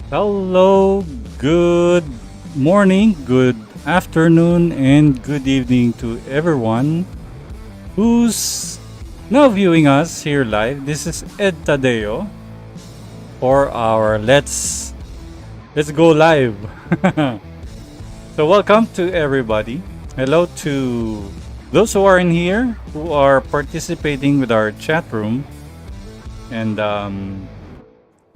Hello, good morning, good afternoon, and good evening to everyone who's now viewing us here live. This is Tadeo for our Let's Go Live. So welcome to everybody. Hello to those who are in here who are participating with our chat room, and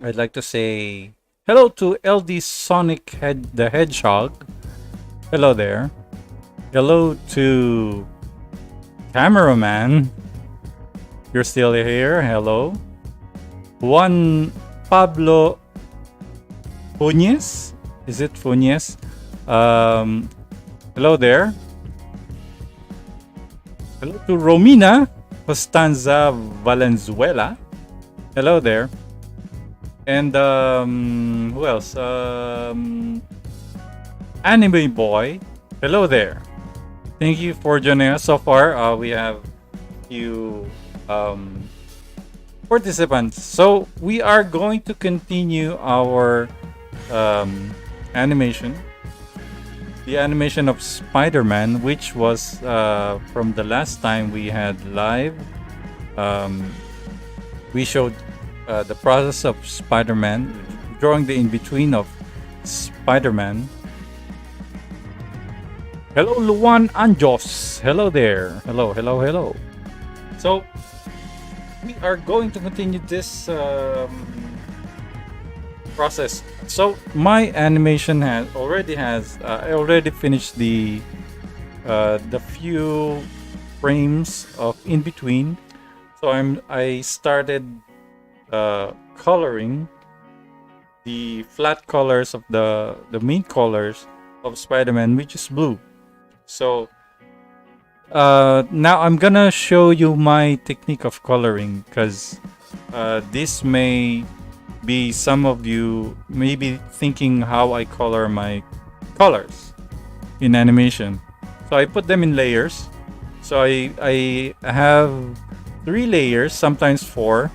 I'd like to say hello to LD Sonic Head the Hedgehog. Hello there. Hello to cameraman. You're still here. Hello. Juan Pablo Funes. Is it Funes? Hello there. Hello to Romina Costanza Valenzuela. Hello there. And who else? Anime Boy. Hello there. Thank you for joining us so far. We have few participants. So we are going to continue our animation. The animation of Spider-Man, which was from the last time we had live. We showed the process of Spider-Man, drawing the in-between of Spider-Man. Hello, Luan Anjos. Hello there. Hello, hello, hello. So, we are going to continue this process. So, my animation I already finished the few frames of in-between. So, I started coloring the flat colors of the main colors of Spider-Man, which is blue. So now I'm gonna show you my technique of coloring, because this may be some of you may be thinking how I color my colors in animation. So I put them in layers. So I have 3 layers, sometimes 4.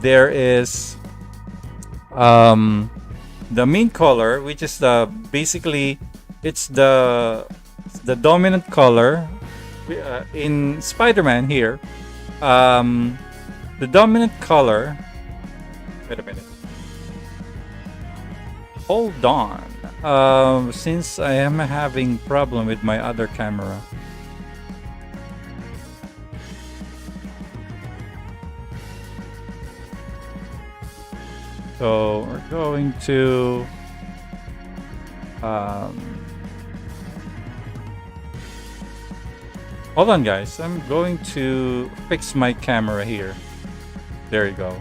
There is the main color, which is basically it's the dominant color in Spider-Man here. The dominant color. Wait a minute. Hold on. Since I am having problem with my other camera. So we're going to hold on, guys. I'm going to fix my camera here. There you go.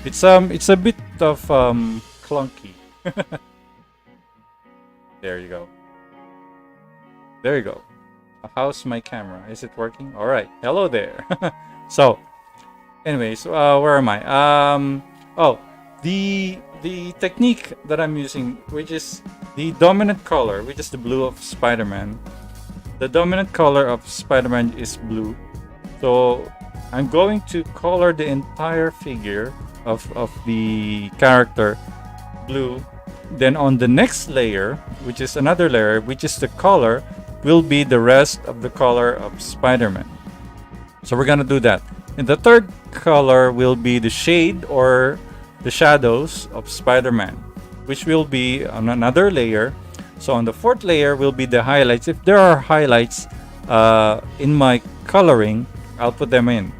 It's a bit of clunky. There you go. There you go. How's my camera? Is it working? All right. Hello there. So, anyways, where am I? Oh. The technique that I'm using, which is the dominant color, which is the blue of Spider-Man. The dominant color of Spider-Man is blue. So I'm going to color the entire figure of the character blue. Then on the next layer, which is another layer, which is the color, will be the rest of the color of Spider-Man. So we're gonna do that. And the third color will be the shade or the shadows of Spider-Man, which will be on another layer. So on the 4th layer will be the highlights. If there are highlights in my coloring, I'll put them in.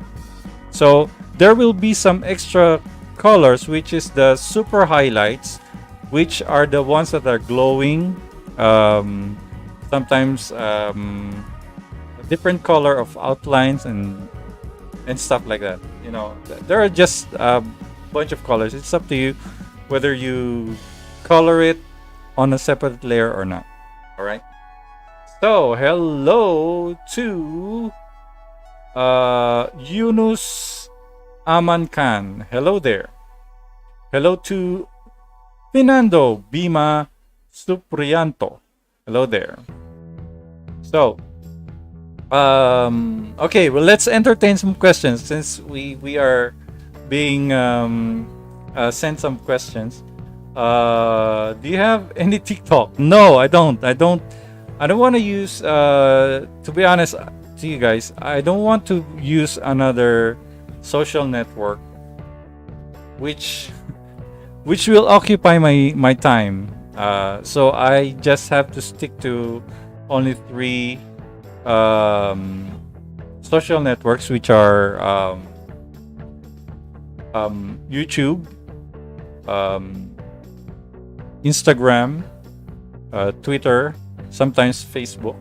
So there will be some extra colors, which is the super highlights, which are the ones that are glowing. Sometimes a different color of outlines and stuff like that. You know, there are just bunch of colors. It's up to you whether you color it on a separate layer or not. All right. So hello to Yunus Aman Khan. Hello there. Hello to Fernando Bima Suprianto. Hello there. So okay, well, let's entertain some questions since we are being sent some questions. Do you have any TikTok? No, I don't. I don't want to use. To be honest to you guys, I don't want to use another social network, which will occupy my time. So I just have to stick to only three social networks, which are YouTube, Instagram, Twitter, sometimes Facebook.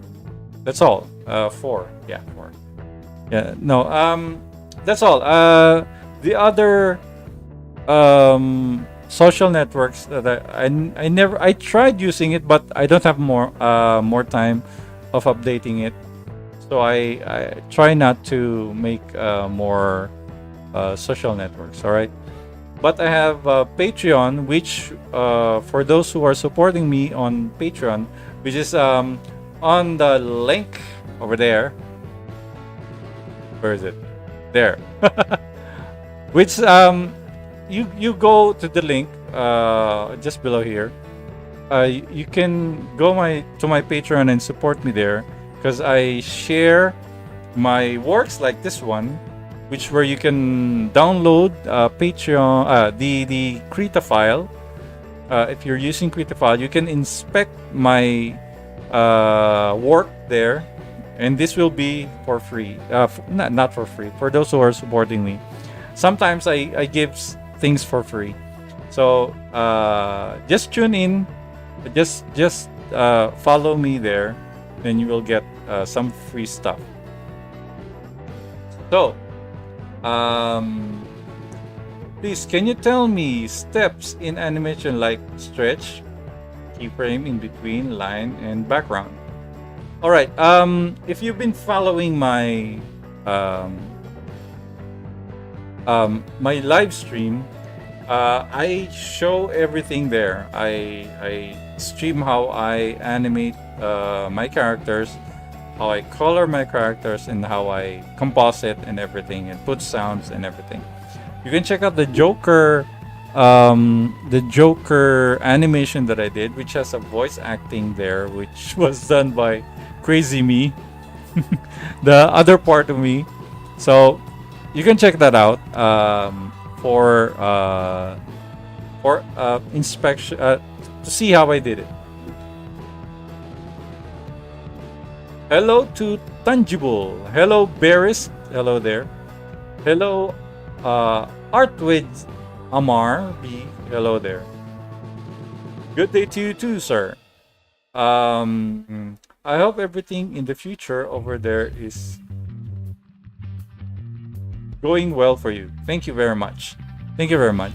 That's all. Four. Yeah, four. Yeah. No. That's all. The other social networks that I never I tried using it, but I don't have more time of updating it. So I try not to make more social networks. All right. But I have Patreon, which for those who are supporting me on Patreon, which is on the link over there. Where is it? There. Which you go to the link just below here. You can go to my Patreon and support me there, because I share my works like this one, which where you can download Patreon the Krita file. If you're using Krita file, you can inspect my work there, and this will be for free. Not for free, for those who are supporting me. Sometimes I give things for free, so just tune in, just follow me there, and you will get some free stuff. So please, can you tell me steps in animation like stretch, keyframe in between line and background? All right. If you've been following my my live stream, I show everything there. I stream how I animate my characters, how I color my characters, and how I composite and everything, and put sounds and everything. You can check out the Joker animation that I did, which has a voice acting there, which was done by Crazy Me, the other part of me. So you can check that out for inspection, to see how I did it. Hello to Tangible. Hello Beris. Hello there. Hello Artwid Amar B. Hello there. Good day to you too, sir. I hope everything in the future over there is going well for you. Thank you very much. Thank you very much.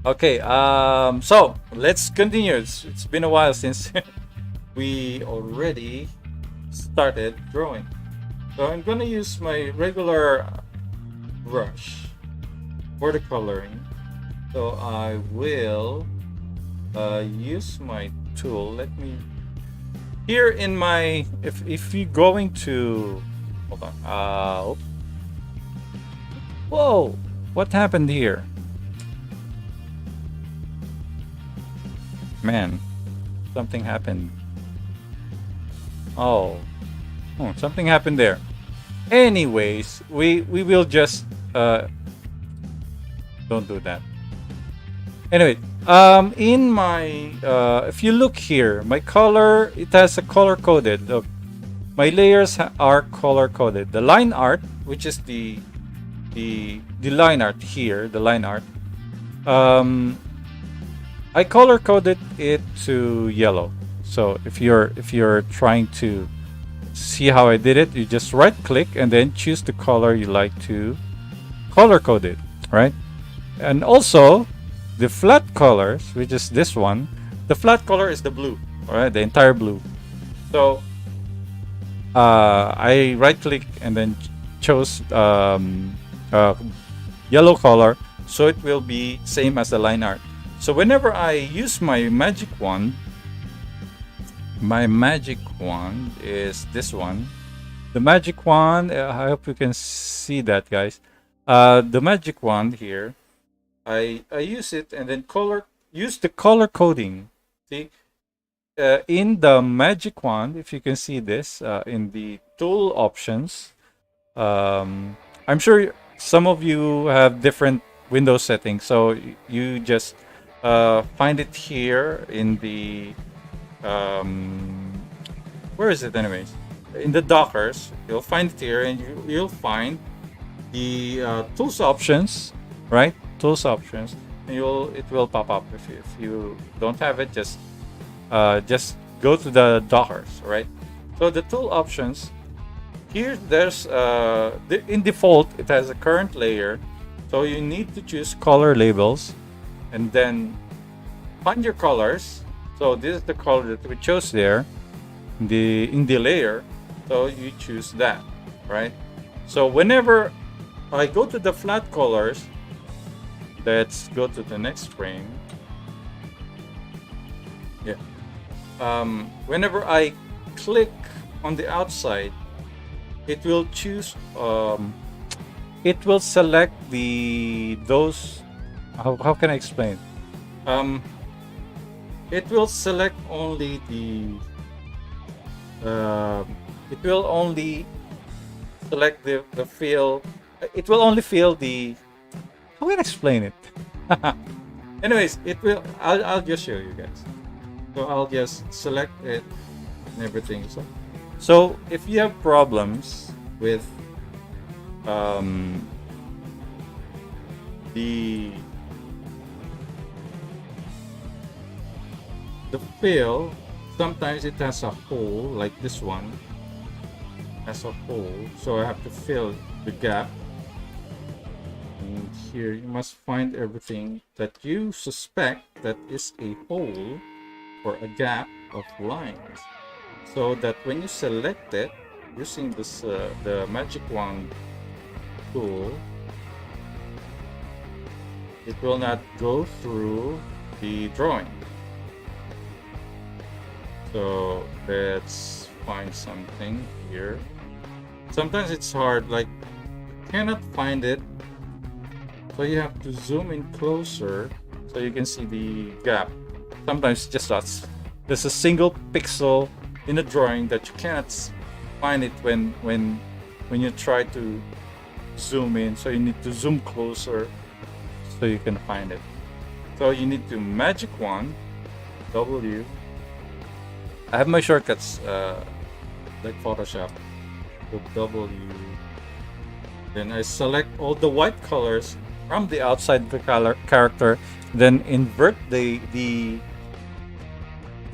Okay, so let's continue. It's been a while since we already started drawing. So I'm gonna use my regular brush for the coloring. So I will use my tool. Let me here in my if you're going to hold on. Whoa! What happened here? Man, something happened. Oh, something happened there. Anyways, we will just don't do that. Anyway, in my if you look here, my color, it has a color coded. Look, my layers are color coded. The line art, which is the line art here, the line art, I color coded it to yellow. So if you're trying to see how I did it, you just right click and then choose the color you like to color code it, right? And also the flat colors, which is this one, the flat color is the blue, all right, the entire blue. So I right click and then chose yellow color, so it will be same as the line art. So whenever I use my magic wand is this one. The magic wand, I hope you can see that, guys. The magic wand here, I use it and then use the color coding. See, in the magic wand, if you can see this in the tool options, I'm sure some of you have different Windows settings, so you just find it here in the where is it anyways? In the Dockers, you'll find it here, and you'll find the tools options, right? Tools options, and it will pop up. If you don't have it, just go to the Dockers, right? So the tool options here, there's in default it has a current layer, so you need to choose color labels, and then find your colors. So this is the color that we chose there, in the layer. So you choose that, right? So whenever I go to the flat colors, let's go to the next frame. Yeah. Whenever I click on the outside, it will choose. It will select those. How can I explain? It will select only the. It will only select the fill. It will only fill the. How can I explain it? Anyways, it will. I'll just show you guys. So I'll just select it and everything. So if you have problems with the fill, sometimes it has a hole, like this one has a hole, so I have to fill the gap. And here you must find everything that you suspect that is a hole or a gap of lines, so that when you select it using this the magic wand tool, it will not go through the drawing. So let's find something here. Sometimes it's hard, like cannot find it, so you have to zoom in closer so you can see the gap. Sometimes just us. There's a single pixel in a drawing that you cannot find it when you try to zoom in, so you need to zoom closer so you can find it. So you need to magic wand W. I have my shortcuts like Photoshop. So W. Then I select all the white colors from the outside of the character. Then invert the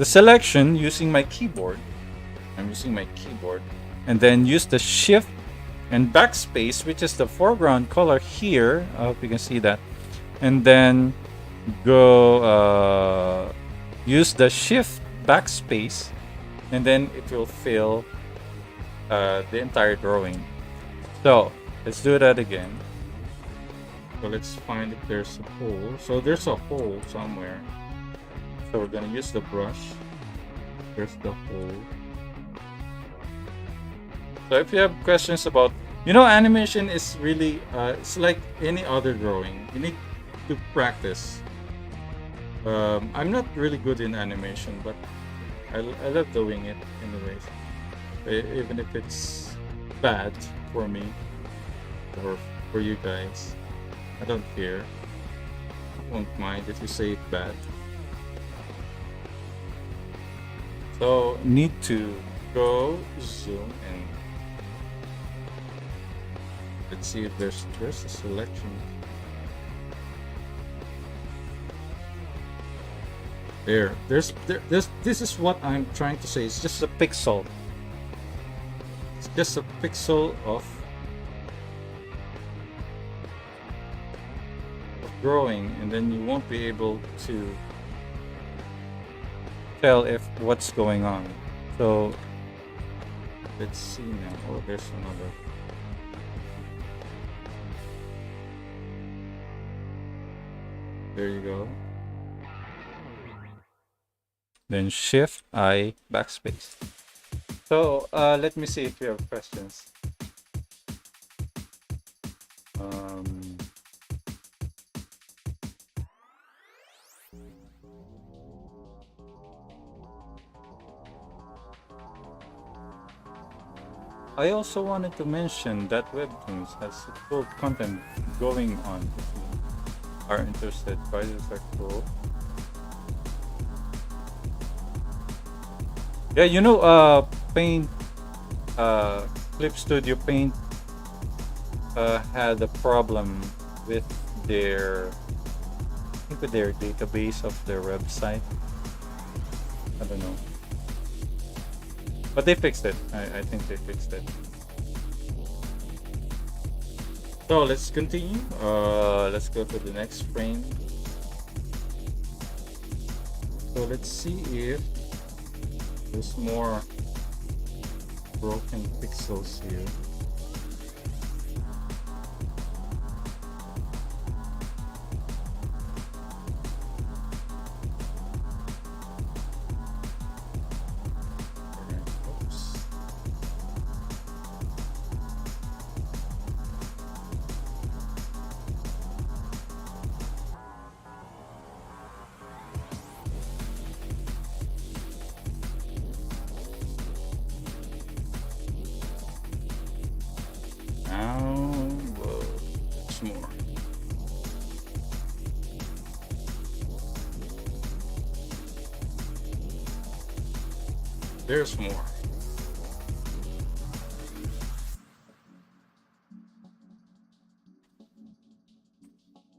selection using my keyboard. I'm using my keyboard, and then use the shift and backspace, which is the foreground color here. I hope you can see that. And then go use the shift backspace, and then it will fill the entire drawing. So let's do that again. So let's find if there's a hole. So there's a hole somewhere. So we're gonna use the brush. There's the hole. So if you have questions about, animation is really, it's like any other drawing. You need to practice. I'm not really good in animation, but I love doing it anyways. Even if it's bad for me or for you guys, I don't care. I won't mind if you say it bad. So need to go zoom and let's see if there's a selection. This is what I'm trying to say. It's just a pixel. It's just a pixel of drawing, and then you won't be able to tell if what's going on. So let's see now. Oh, there's another. There you go. Then Shift I backspace. So let me see if you have questions. I also wanted to mention that Webtoons has cool content going on. If you are interested, prices are cool. Yeah, you know, Paint, Clip Studio Paint had a problem with their, I think with their database of their website. I don't know, but they fixed it. I think they fixed it. So let's continue. Let's go to the next frame. So let's see if there's more broken pixels here. Oops. Now, whoa, there's more. There's more.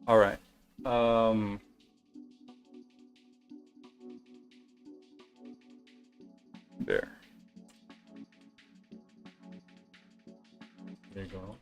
All right. There. There you go.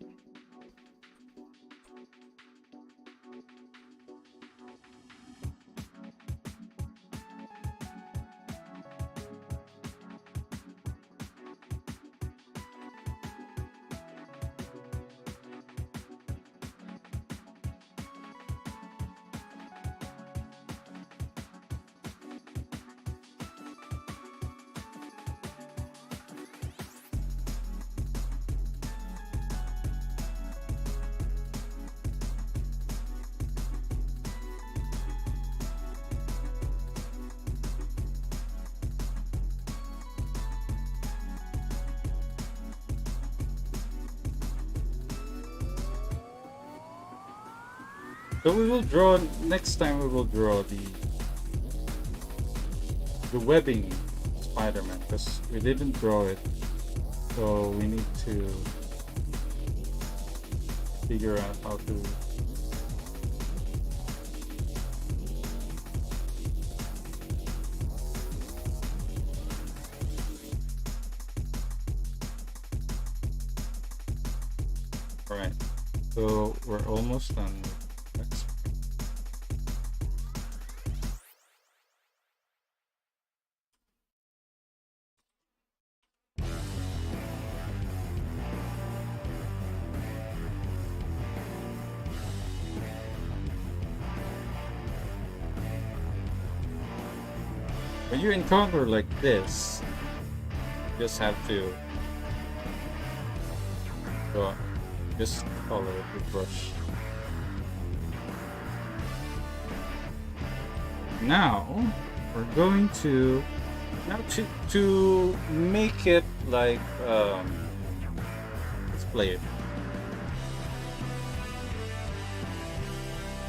So we will draw next time. We will draw the webbing Spider-Man because we didn't draw it. So we need to figure out how to. All right. So we're almost done. Next. When you encounter like this, you just have to go, just color it with brush. Now we're going to make it like let's play it.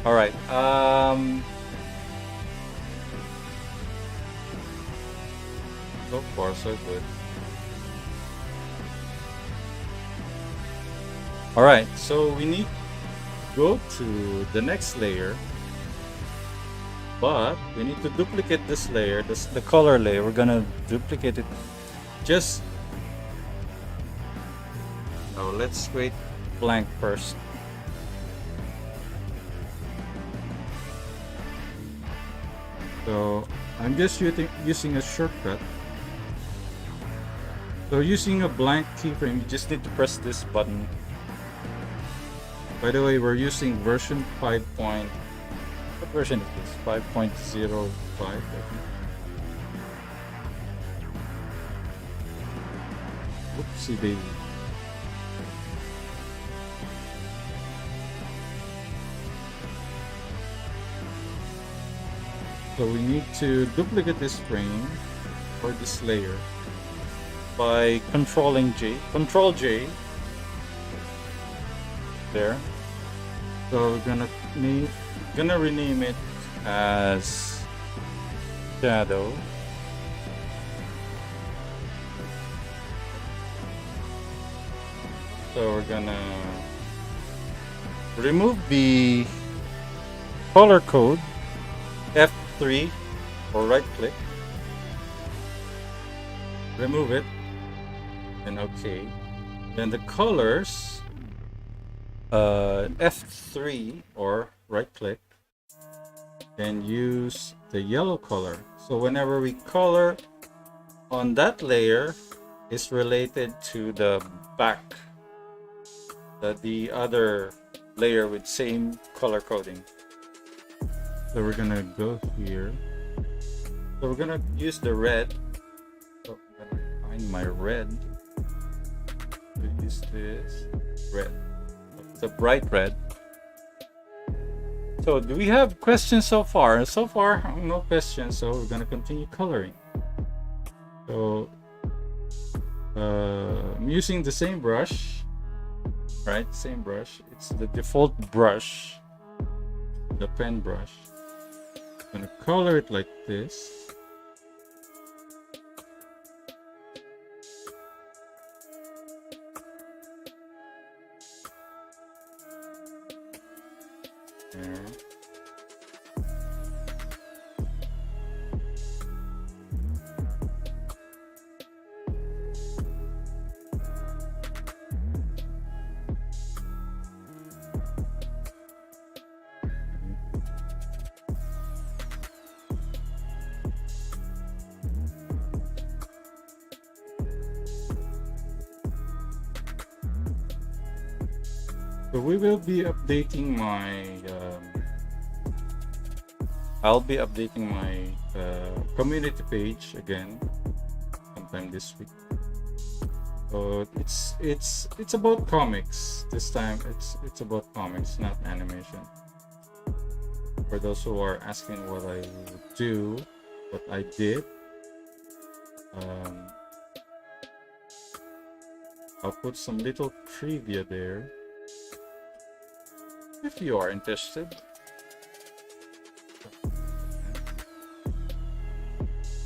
All right. So far so good. All right. So we need to go to the next layer. But we need to duplicate this layer, the color layer. We're gonna duplicate it. Just let's create blank first. So I'm just using a shortcut. So using a blank keyframe, you just need to press this button. By the way, we're using version 5. What version is this? 5.05, I think. Oopsie daisy. So we need to duplicate this frame or this layer. by controlling J. Control J. There. So we're gonna rename it as Shadow. So we're gonna remove the color code, F3 or right click, remove it, and OK. Then the colors, F3 or right click, and use the yellow color. So whenever we color on that layer, is related to the back, the other layer with same color coding. So we're gonna go here. So we're gonna use the red. So I'm gonna find my red. Use this red. It's a bright red. So do we have questions so far? So far, no questions. So we're gonna continue coloring. So I'm using the same brush. Right, same brush. It's the default brush, the pen brush. I'm gonna color it like this. There. So we will be updating my. I'll be updating my community page again sometime this week. So it's about comics this time. It's about comics, not animation. For those who are asking what I would do, what I did, I'll put some little trivia there if you are interested.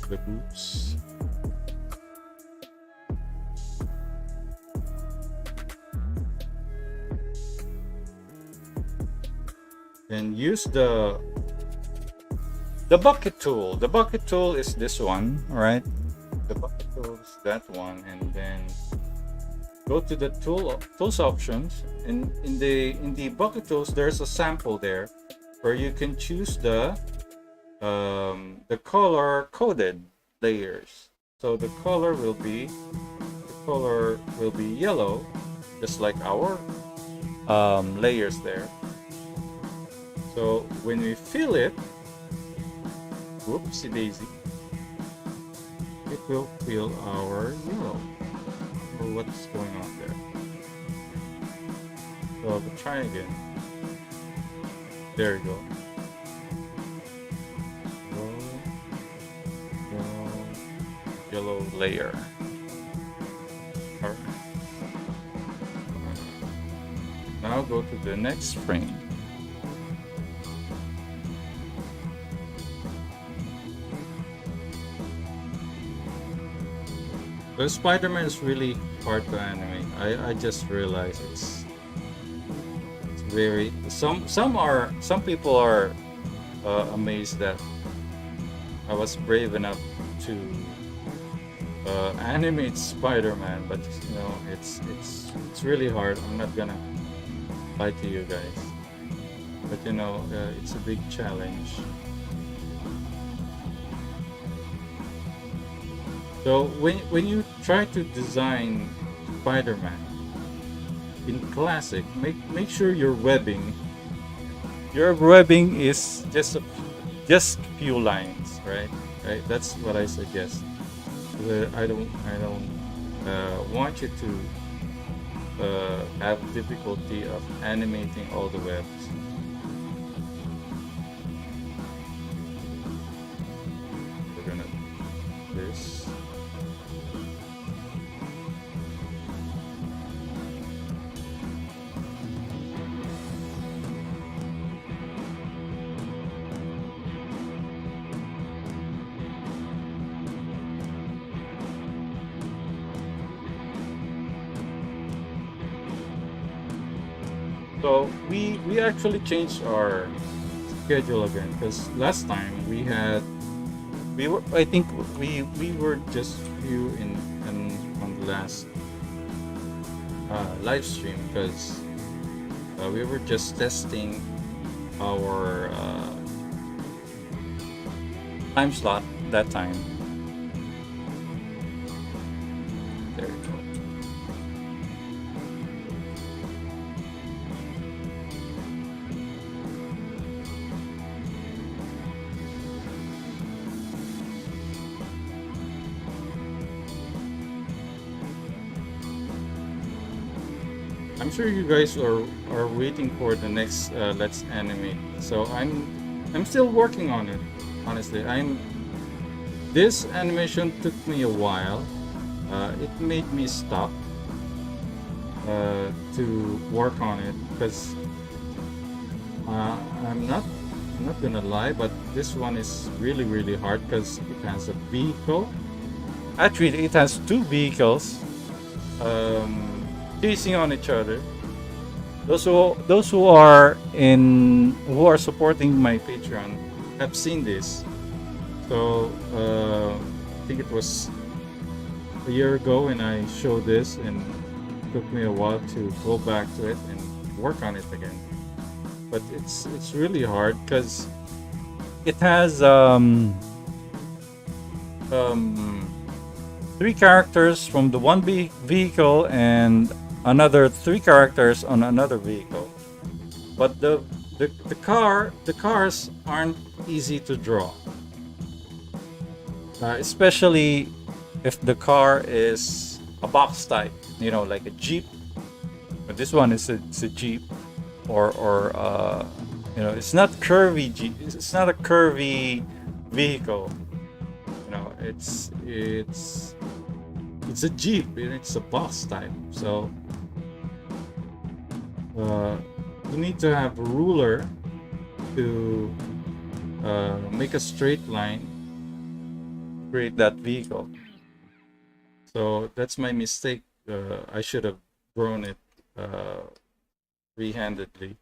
The boots. And use the bucket tool. The bucket tool is this one, all right? The bucket tool is that one, and then go to the tools options. And in the bucket tools, there's a sample there where you can choose the color coded layers. So the color will be yellow, just like our layers there. So when we fill it, whoopsie daisy, it will fill our yellow. Or what's going on there? So I'll try again. There you go. Yellow layer. All right. Now go to the next frame. The Spider-Man is really hard to animate. I just realized it's very some people are amazed that I was brave enough to animate Spider-Man, but you know it's really hard. I'm not gonna lie to you guys, but you know it's a big challenge. So when you try to design Spider-Man in Classic, make sure your webbing is just few lines, right? That's what I suggest. I don't want you to have difficulty of animating all the webs. We're gonna do this. So we actually changed our schedule again because last time we were, I think we were just few in on the last live stream because we were just testing our time slot that time. There we go. I'm sure you guys are waiting for the next Let's Animate. So I'm still working on it. Honestly, this animation took me a while. It made me stop to work on it because I'm not gonna lie, but this one is really hard because it has a vehicle. Actually, it has two vehicles. Chasing on each other. Those who are supporting my Patreon have seen this. So I think it was a year ago when I showed this, and it took me a while to go back to it and work on it again. But it's really hard because it has three characters from the one vehicle and another three characters on another vehicle. But the cars aren't easy to draw, especially if the car is a box type, you know, like a Jeep. But this one is it's a Jeep, or you know, it's not curvy Jeep. It's not a curvy vehicle. You know, it's a Jeep and it's a box type. So you need to have a ruler to make a straight line, create that vehicle. So that's my mistake. I should have drawn it free-handedly.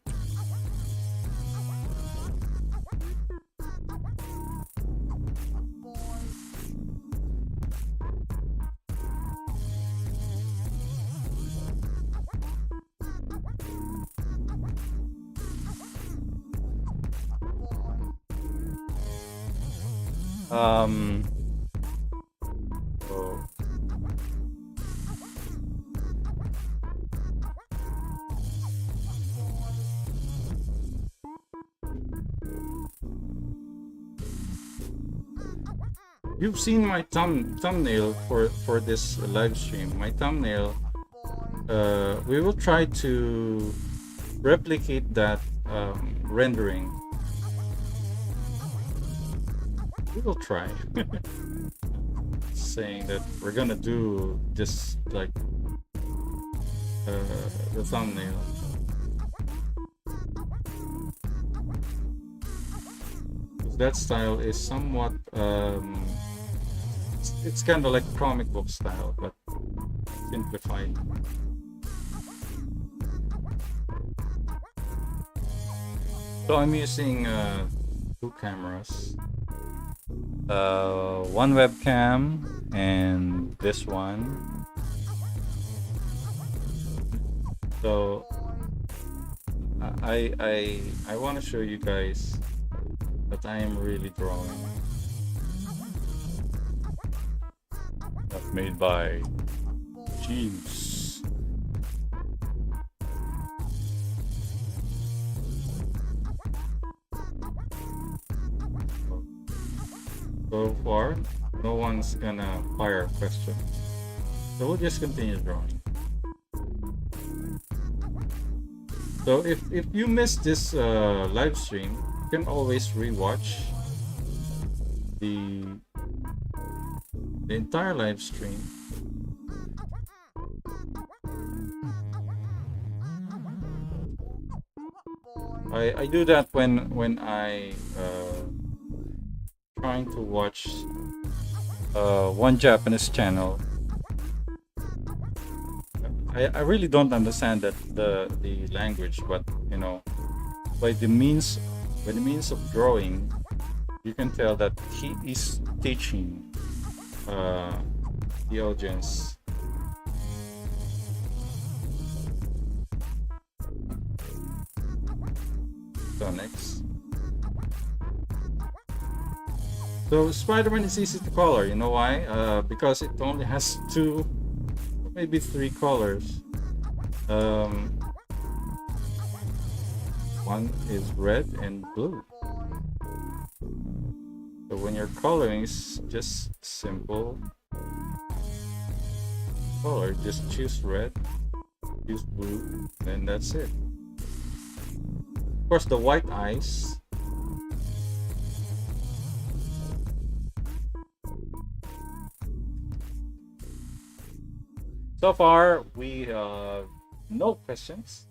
So you've seen my thumbnail for this live stream. My thumbnail, we will try to replicate that rendering. We will try. Saying that we're gonna do this like the thumbnail. That style is somewhat it's kind of like comic book style, but simplified. So I'm using two cameras, one webcam and this one. So I want to show you guys that I am really drawing. That's made by Jeans. So far, no one's gonna fire a question. So we'll just continue drawing. So if you missed this live stream, you can always rewatch the entire live stream. I do that when I trying to watch one Japanese channel. I really don't understand that the language, but you know, by the means of drawing, you can tell that he is teaching the audience. So next. So Spider-Man is easy to color. You know why? Because it only has 2, maybe 3 colors. One is red and blue. So when you're coloring, it's just simple color. Just choose red, choose blue, and that's it. Of course, the white eyes. So far, we have no questions.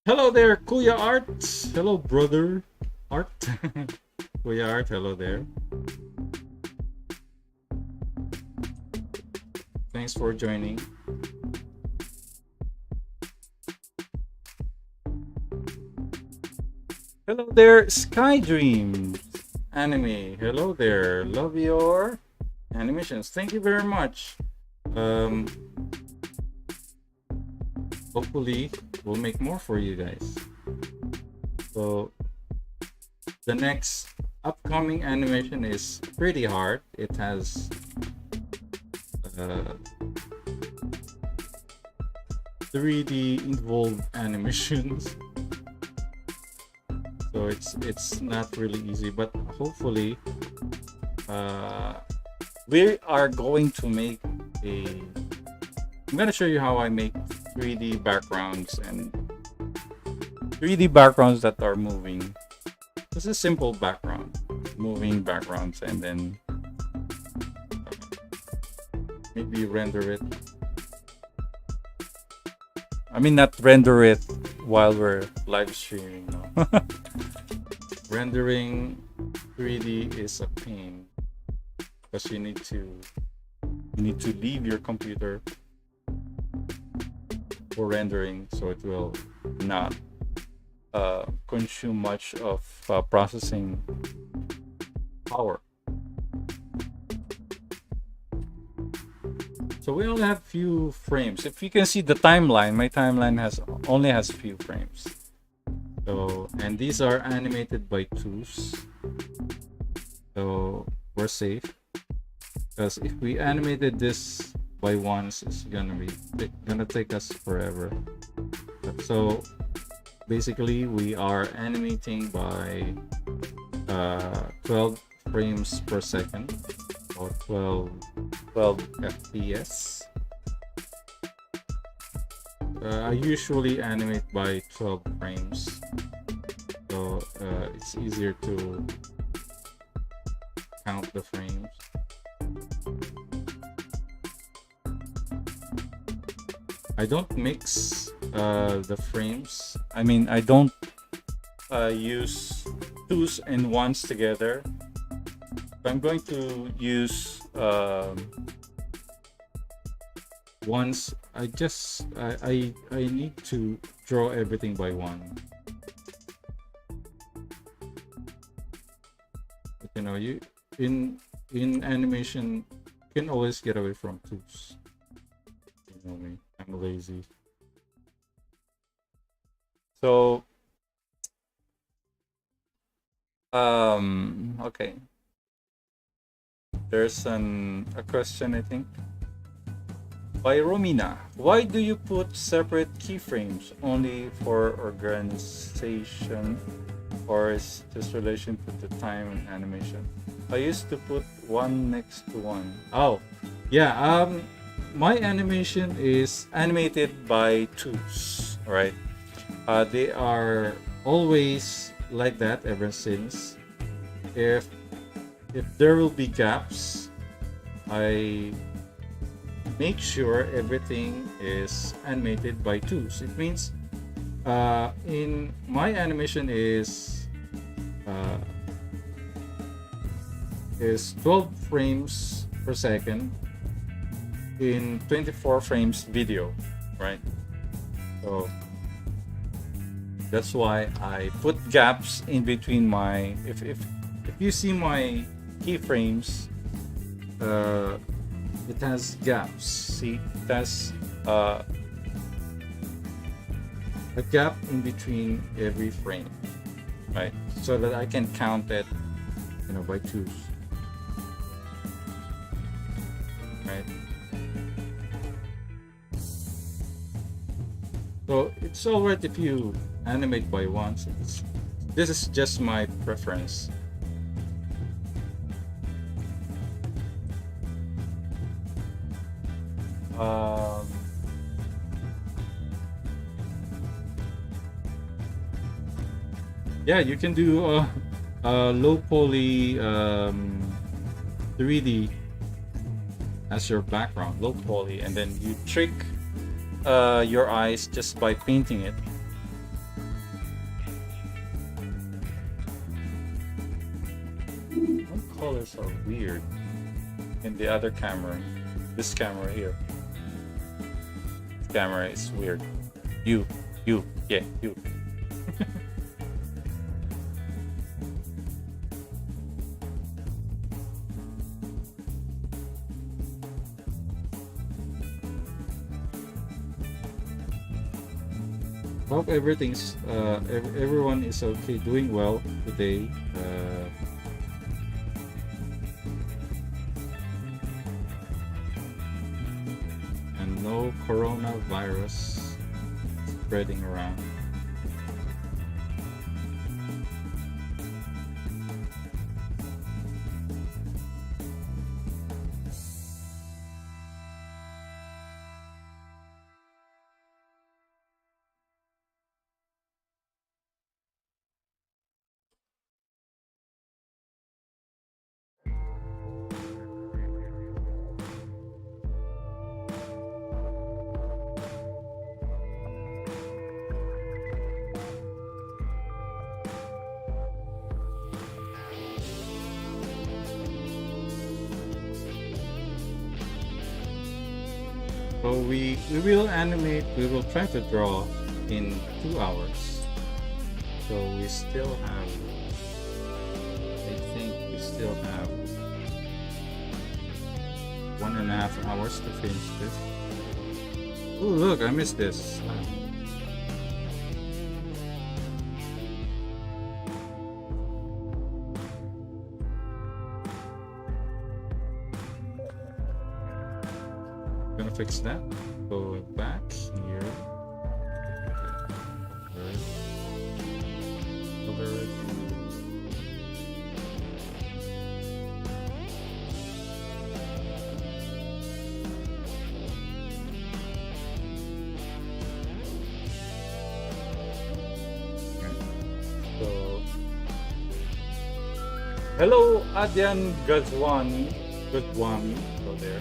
Hello there, Kuya Art. Hello, brother Art. Kuya Art, hello there. Thanks for joining. Hello there, Sky Dreams Anime. Hello there. Love your animations. Thank you very much. Hopefully we'll make more for you guys. So the next upcoming animation is pretty hard. It has 3D involved animations. So it's not really easy, but hopefully we are going to make I'm going to show you how I make 3D backgrounds and 3D backgrounds that are moving. This is simple background, moving backgrounds, and then maybe render it. I mean, not render it while we're live streaming. No. Rendering 3D is a pain because you need to leave your computer for rendering, so it will not consume much of processing power. So we only have few frames. If you can see the timeline, my timeline only has few frames. So, and these are animated by twos. So we're safe. Because if we animated this by ones, it's gonna take us forever. So basically we are animating by 12 frames per second, or 12 FPS. I usually animate by 12 frames, so it's easier to count the frames. I don't mix the frames. I mean, I don't use twos and ones together. If I'm going to use ones, I need to draw everything by one. But, you know, in animation you can always get away from twos. You know me, I'm lazy. So okay, there's a question, I think, by Romina. Why do you put separate keyframes only for organization, or is this relation to the time and animation? I used to put one next to one. Oh, yeah. My animation is animated by twos, right? They are always like that ever since. If there will be gaps, I make sure everything is animated by twos. It means in my animation is 12 frames per second, in 24 frames video, right? So that's why I put gaps in between my, if you see my keyframes, it has gaps. See, it has a gap in between every frame, right? So that I can count it, by twos, right? So it's alright if you animate by ones. This is just my preference. Yeah, you can do low poly 3D as your background, low poly, and then you trick your eyes just by painting it. Some colors are weird in the other camera. This camera here. This camera is weird. You, yeah, you. Hope everything's everyone is okay, doing well today. And no coronavirus spreading around. So we will animate, we will try to draw in 2 hours. So we still have, I think we still have 1.5 hours to finish this. Oh look, I missed this. Gonna fix that. Go back here. Color it. So, hello, Adyan Gazwani. Go there.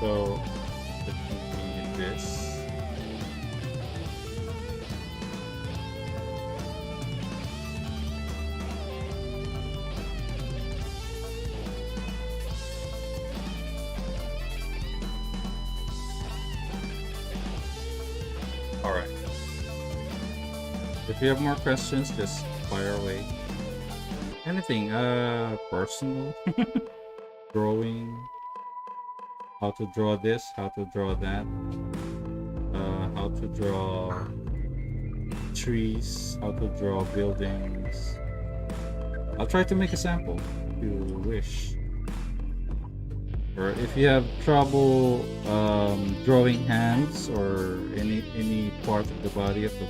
So let's continue this. All right. If you have more questions, just fire away. Anything, personal, drawing. How to draw this, how to draw that, how to draw trees, how to draw buildings. I'll try to make a sample if you wish. Or if you have trouble drawing hands or any part of the body of the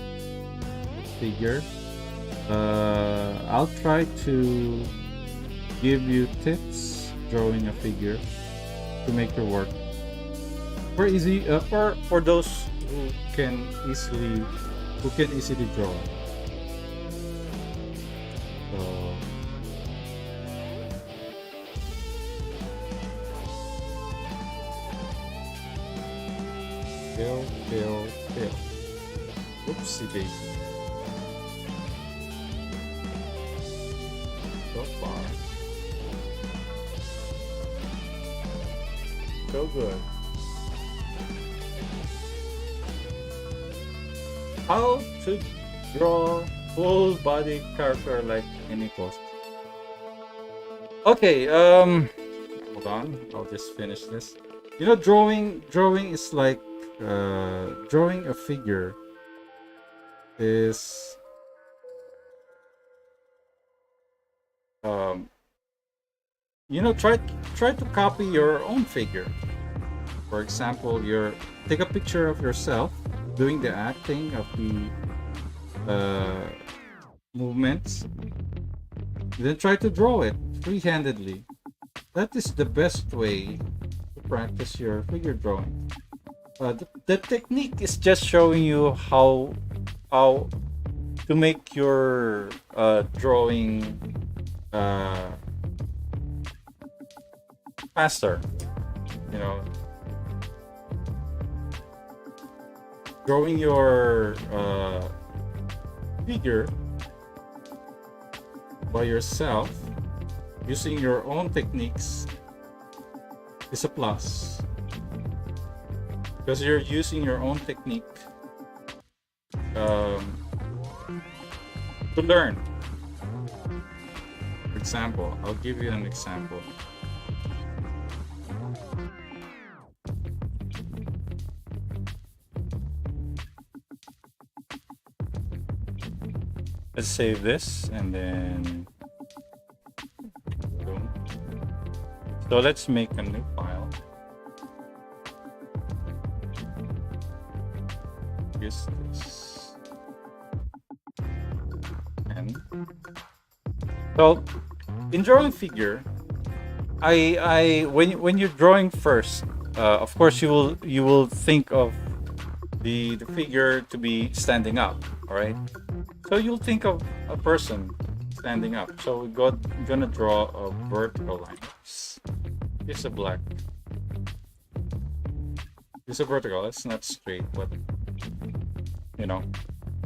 figure, I'll try to give you tips drawing a figure to make your work for easy for those who can easily draw. So fill. Oopsie daisy. So far. So good. How to draw full body character like any post. Okay, hold on. I'll just finish this. You know, drawing is like drawing a figure is you know, try to copy your own figure. For example, take a picture of yourself doing the acting of the movements, then try to draw it free-handedly. That is the best way to practice your figure drawing. The technique is just showing you how to make your drawing faster. You know, drawing your figure by yourself using your own techniques is a plus, because you're using your own technique to learn. For example, I'll give you an example. Let's save this and then boom. So let's make a new file. Use this. And so in drawing figure, when you're drawing first, of course you will think of the figure to be standing up, all right? So you'll think of a person standing up. So we're gonna draw a vertical line. It's a black. It's a vertical. It's not straight, but you know.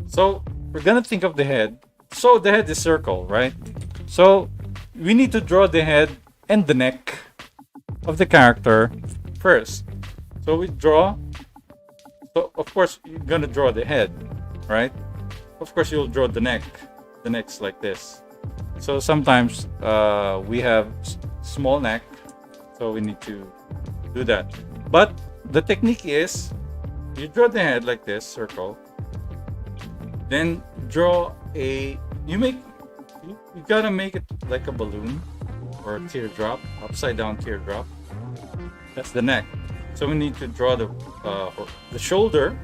So we're gonna think of the head. So the head is circle, right? So we need to draw the head and the neck of the character first. So we draw. So of course you're gonna draw the head, right? Of course you'll draw the neck. The neck's like this. So sometimes we have small neck, so we need to do that. But the technique is you draw the head like this, circle. Then draw you gotta make it like a balloon or a teardrop, upside down teardrop. That's the neck. So we need to draw the shoulder,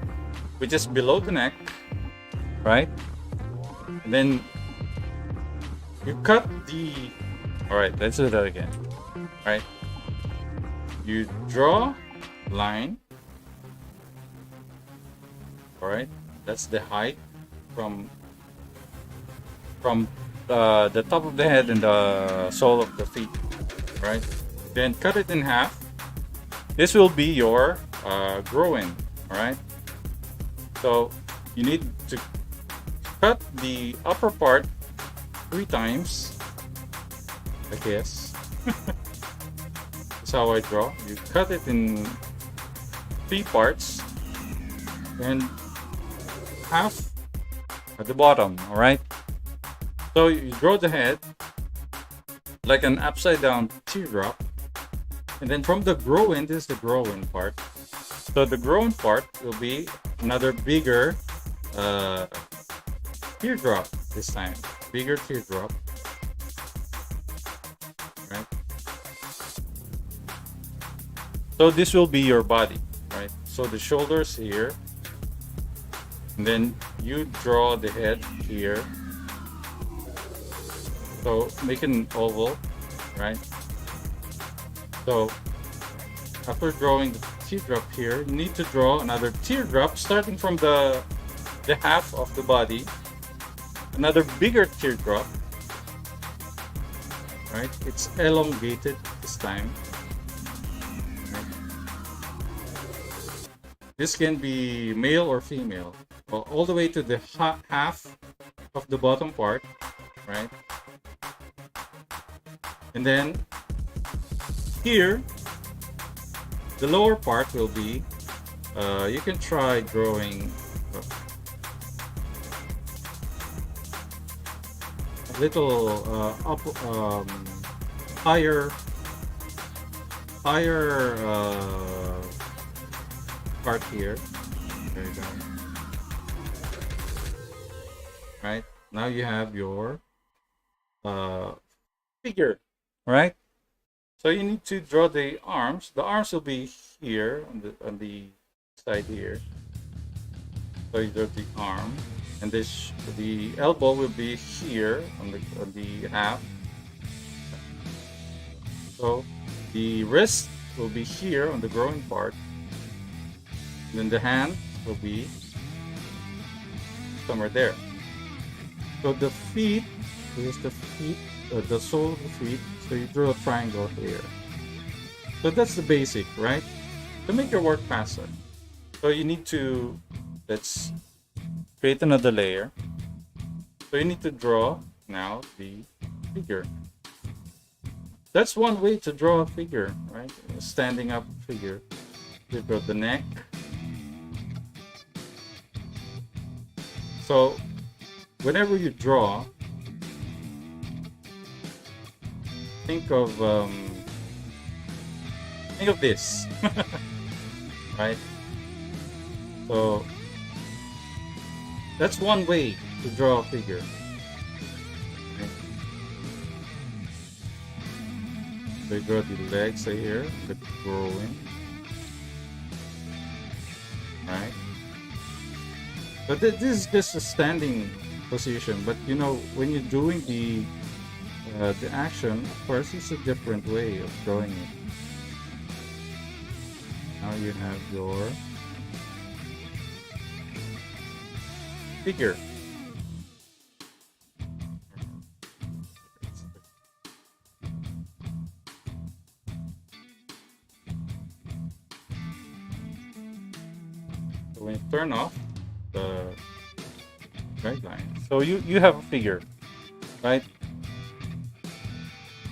which is below the neck, right? And then you cut all right, let's do that again. All right, you draw line. All right, that's the height from the top of the head and the sole of the feet, right? Then cut it in half. This will be your groin, all right? So you need to cut the upper part 3 times, I guess. That's how I draw. You cut it in 3 parts and half at the bottom, all right? So you draw the head like an upside down teardrop, and then from the groin, this is the groin part. So the groin part will be another bigger teardrop this time, bigger teardrop, right? So this will be your body, right? So the shoulders here, and then you draw the head here. So make an oval, right? So after drawing the teardrop here, you need to draw another teardrop starting from the half of the body. Another bigger teardrop, right? It's elongated this time. Right? This can be male or female, all the way to the half of the bottom part, right? And then here, the lower part will be, you can try drawing a little higher part here. There you go. Right, now you have your figure, right? So you need to draw the arms. The arms will be here on the side here. So you draw the arm, and the elbow will be here on the half. So the wrist will be here on the growing part. And then the hand will be somewhere there. So the feet, here's the feet, the sole of the feet. So you draw a triangle here. So that's the basic, right? To make your work faster. So you need to, let's create another layer. So you need to draw now the figure. That's one way to draw a figure, right? A standing up figure. You draw the neck. So whenever you draw, think of this, right? So that's one way to draw a figure. Okay. So you draw the legs here, the growing, right? But this is just a standing position. But you know, when you're doing the action, of course, it's a different way of drawing it. Now you have your figure. So when you turn off the guideline, so you have a figure, right?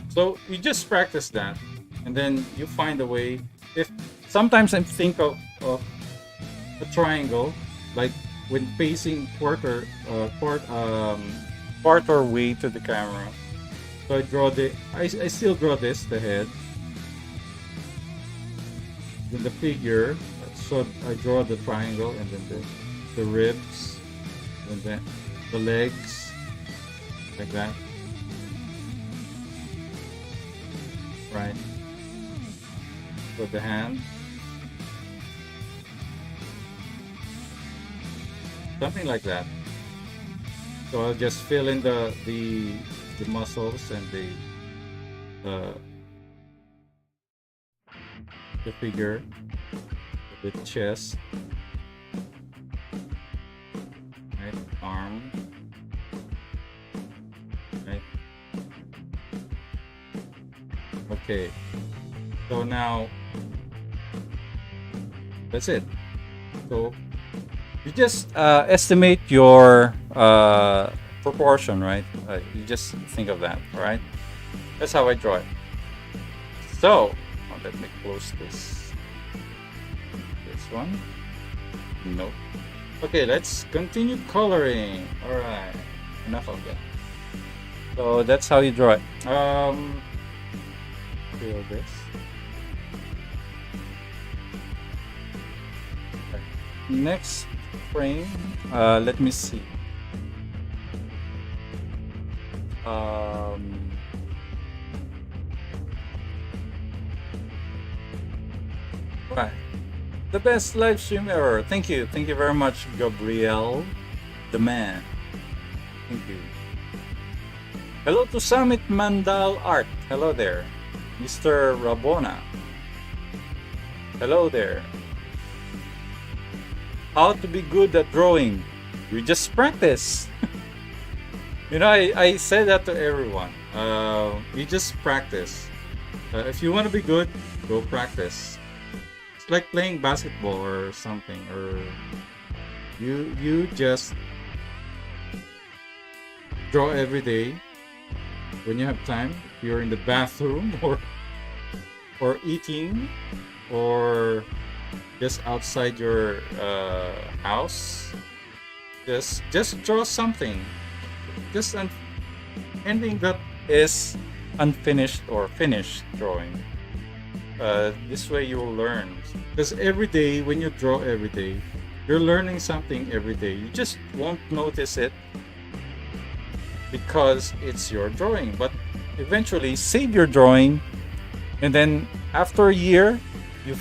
So you just practice that, and then you find a way. If sometimes I think of a triangle, like when facing quarter way to the camera. So I draw I still draw this, the head, then the figure. So I draw the triangle, and then the ribs, and then the legs, like that. Right. With the hand. Something like that. So I'll just fill in the muscles and the figure, the chest, right, arm, right. Okay. So now that's it. So you just estimate your proportion, right? You just think of that, all right? That's how I draw it. So let me close this one. No. Okay, let's continue coloring. All right, enough of that. So that's how you draw it. Feel this. Next frame, let me see. Right, the best live stream ever. Thank you very much, Gabriel, the man. Thank you. Hello to Summit Mandal Art. Hello there, Mr. Rabona. Hello there. How to be good at drawing? You just practice. You know, I say that to everyone. You just practice. If you want to be good, go practice. It's like playing basketball or something, or you just draw every day, when you have time, if you're in the bathroom or eating or just outside your house, just draw something, just anything that is unfinished or finished drawing. This way you will learn, because every day when you draw every day, you're learning something every day. You just won't notice it because it's your drawing, but eventually save your drawing, and then after a year you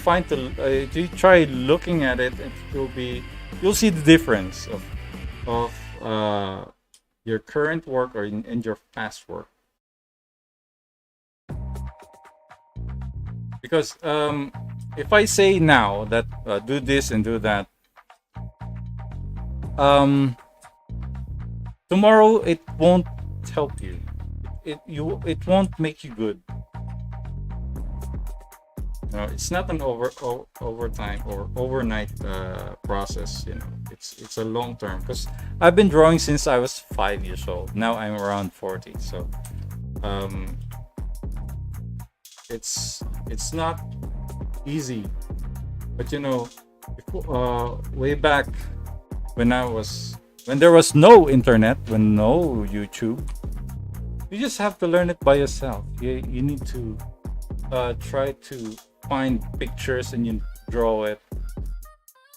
try looking at it, and you'll see the difference of your current work or in your past work. Because if I say now that do this and do that, tomorrow it won't help you. It won't make you good. It's not an overtime or overnight process. It's a long term, because I've been drawing since I was 5 years old. Now I'm around 40, so it's not easy. But way back when there was no internet, when no YouTube, you just have to learn it by yourself. You need to try to find pictures and you draw it.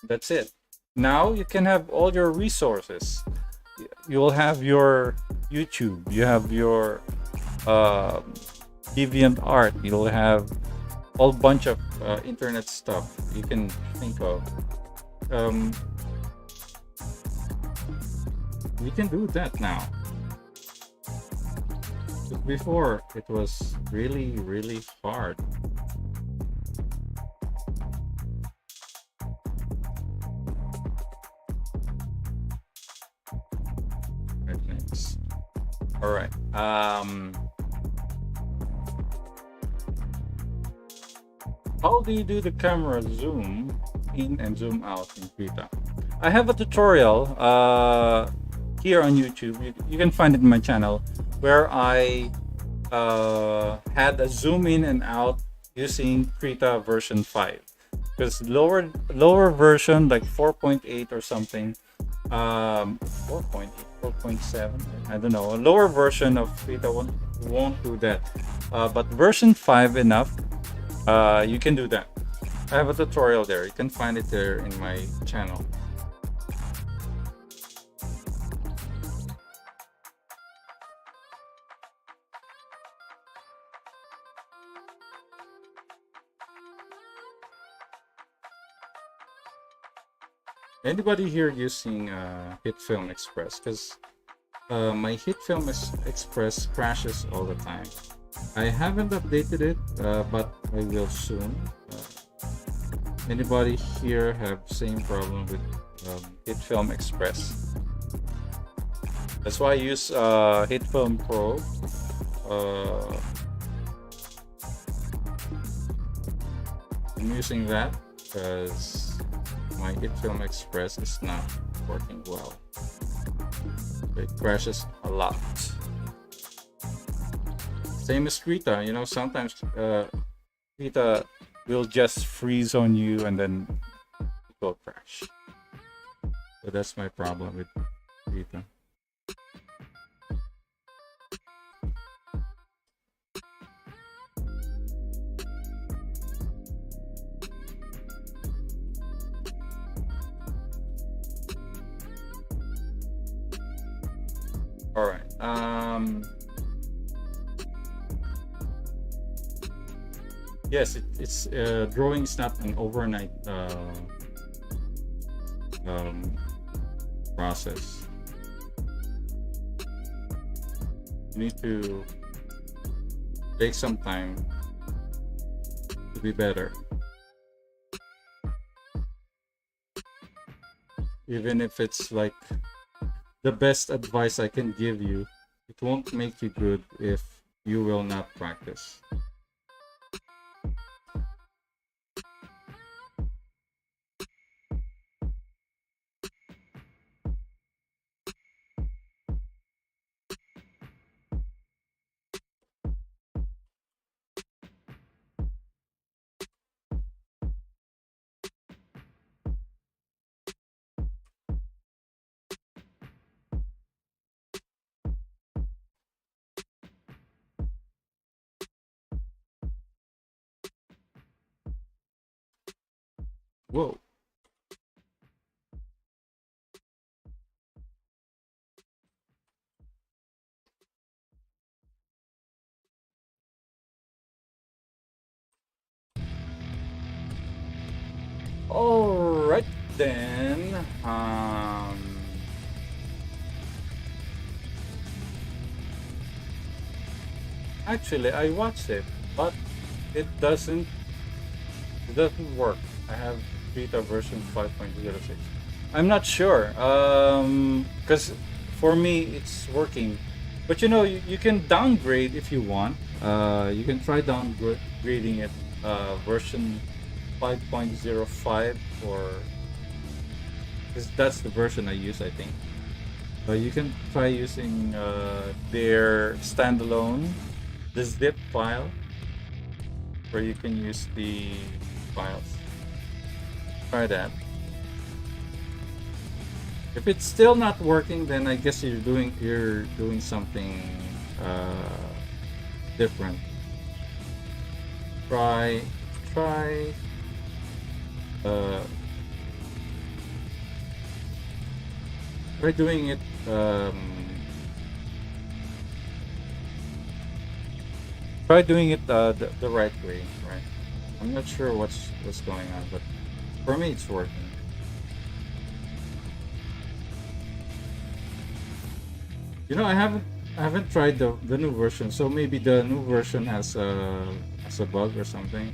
That's it. Now you can have all your resources. You'll have your YouTube, you have your DeviantArt, you'll have all bunch of internet stuff you can think of. We can do that now. But before, it was really, really hard. Right, next. All right. How do you do the camera zoom in and zoom out in Krita? I have a tutorial here on YouTube. You can find it in my channel, where I had a zoom in and out using Krita version 5. Because lower version, like 4.8 or something, 4.8, 4.7, I don't know. A lower version of Krita won't do that. But version 5 enough, you can do that. I have a tutorial there. You can find it there in my channel. Anybody here using HitFilm Express? Because my HitFilm Express crashes all the time. I haven't updated it, but I will soon. Anybody here have same problem with HitFilm Express? That's why I use HitFilm Pro. I'm using that because my HitFilm Express is not working well. It crashes a lot. Same as Krita, sometimes Krita will just freeze on you and then it will crash. So that's my problem with Krita. All right. Yes, it's drawing is not an overnight process. You need to take some time to be better. Even if it's like the best advice I can give you, it won't make you good if you will not practice. Whoa. All right then. Actually, I watched it, but it doesn't work. I have beta version 5.06. I'm not sure. Because for me it's working, but you can downgrade if you want. You can try downgrading it. Version 5.05 or because that's the version I use, I think. You can try using their standalone, the zip file, where you can use the files. Try that. If it's still not working, then I guess you're doing something different. Try uh, try doing it the right way, right? I'm not sure what's going on, but for me it's working. I haven't tried the new version, so maybe the new version has a bug or something.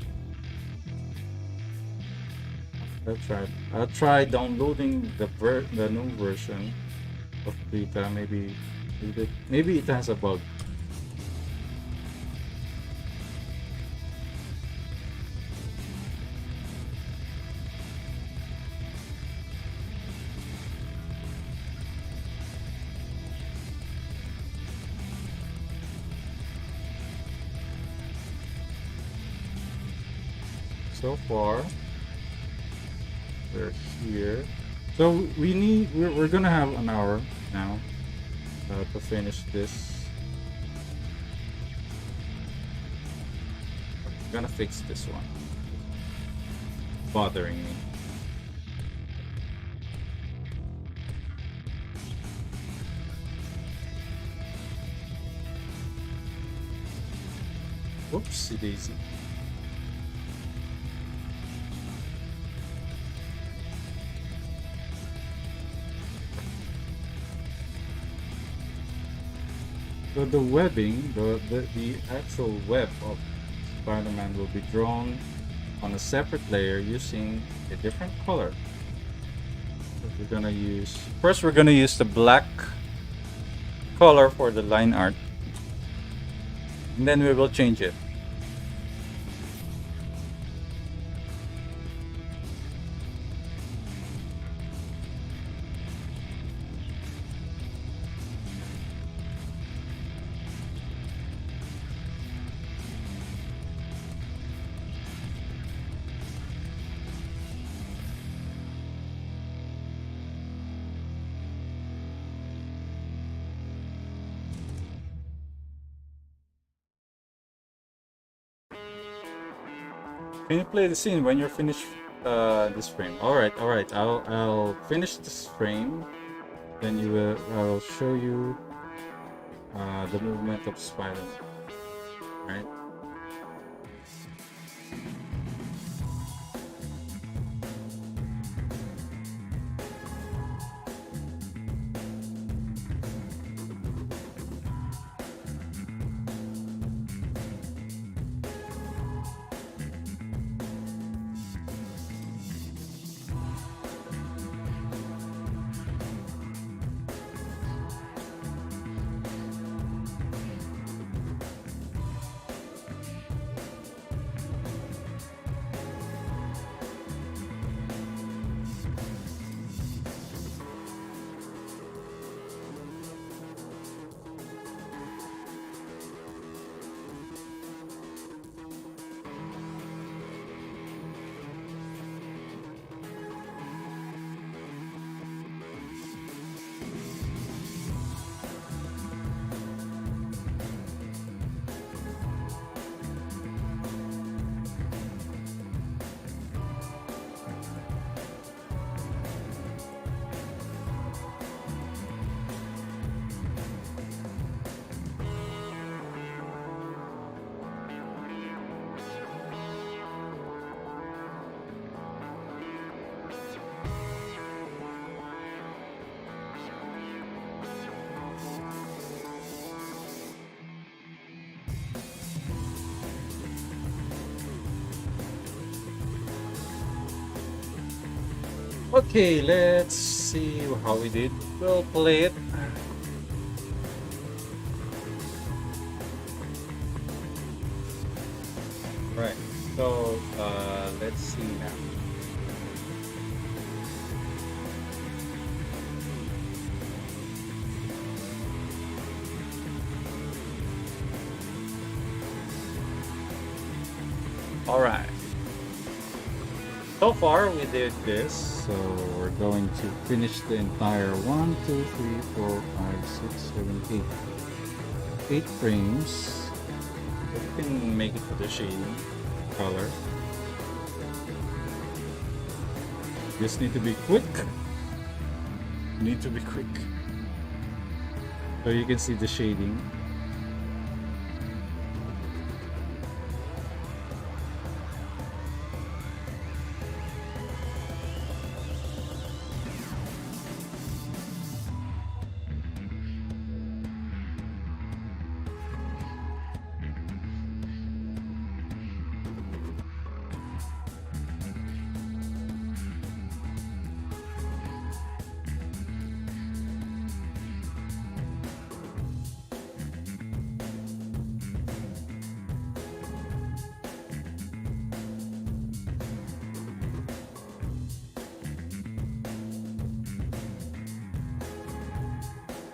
I'll try downloading the new version of Krita. Maybe it has a bug. So far, we're here. So we're gonna have an hour now to finish this. I'm gonna fix this one. Bothering me. Whoopsie daisy. So the webbing, the actual web of Spider-Man will be drawn on a separate layer using a different color. So we're gonna use the black color for the line art, and then we will change it. Can you play the scene when you're finished this frame? All right. I'll finish this frame. Then I'll show you the movement of Spider. Right. Okay, let's see how we did. We'll play it. Right. So let's see now. All right. So far we did this, so we're going to finish the entire 1, 2, 3, 4, 5, 6, 7, 8 frames. We can make it to the shading color. Just need to be quick. Need to be quick. So you can see the shading.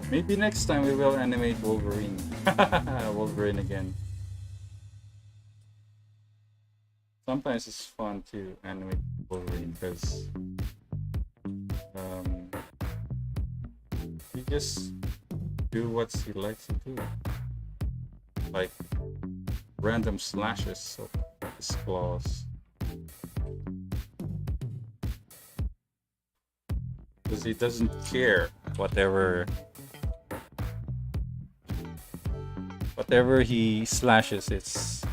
Maybe next time we will animate Wolverine. Wolverine again. Sometimes it's fun to animate Wolverine because he just do what he likes to do. Like random slashes of his claws. Because he doesn't care whatever he slashes, it's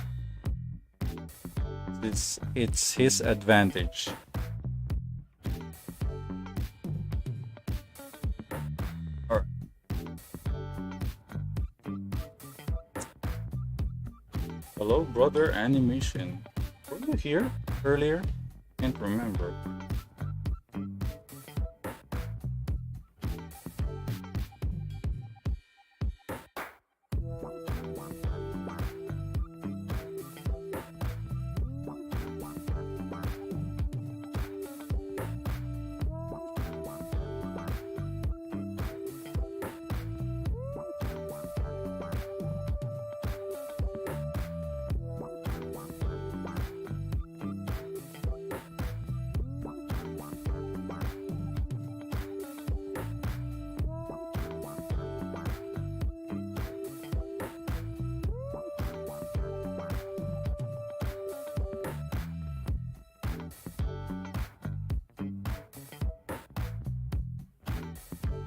his advantage. Alright. Hello, brother Animation. Were you here earlier? Can't remember.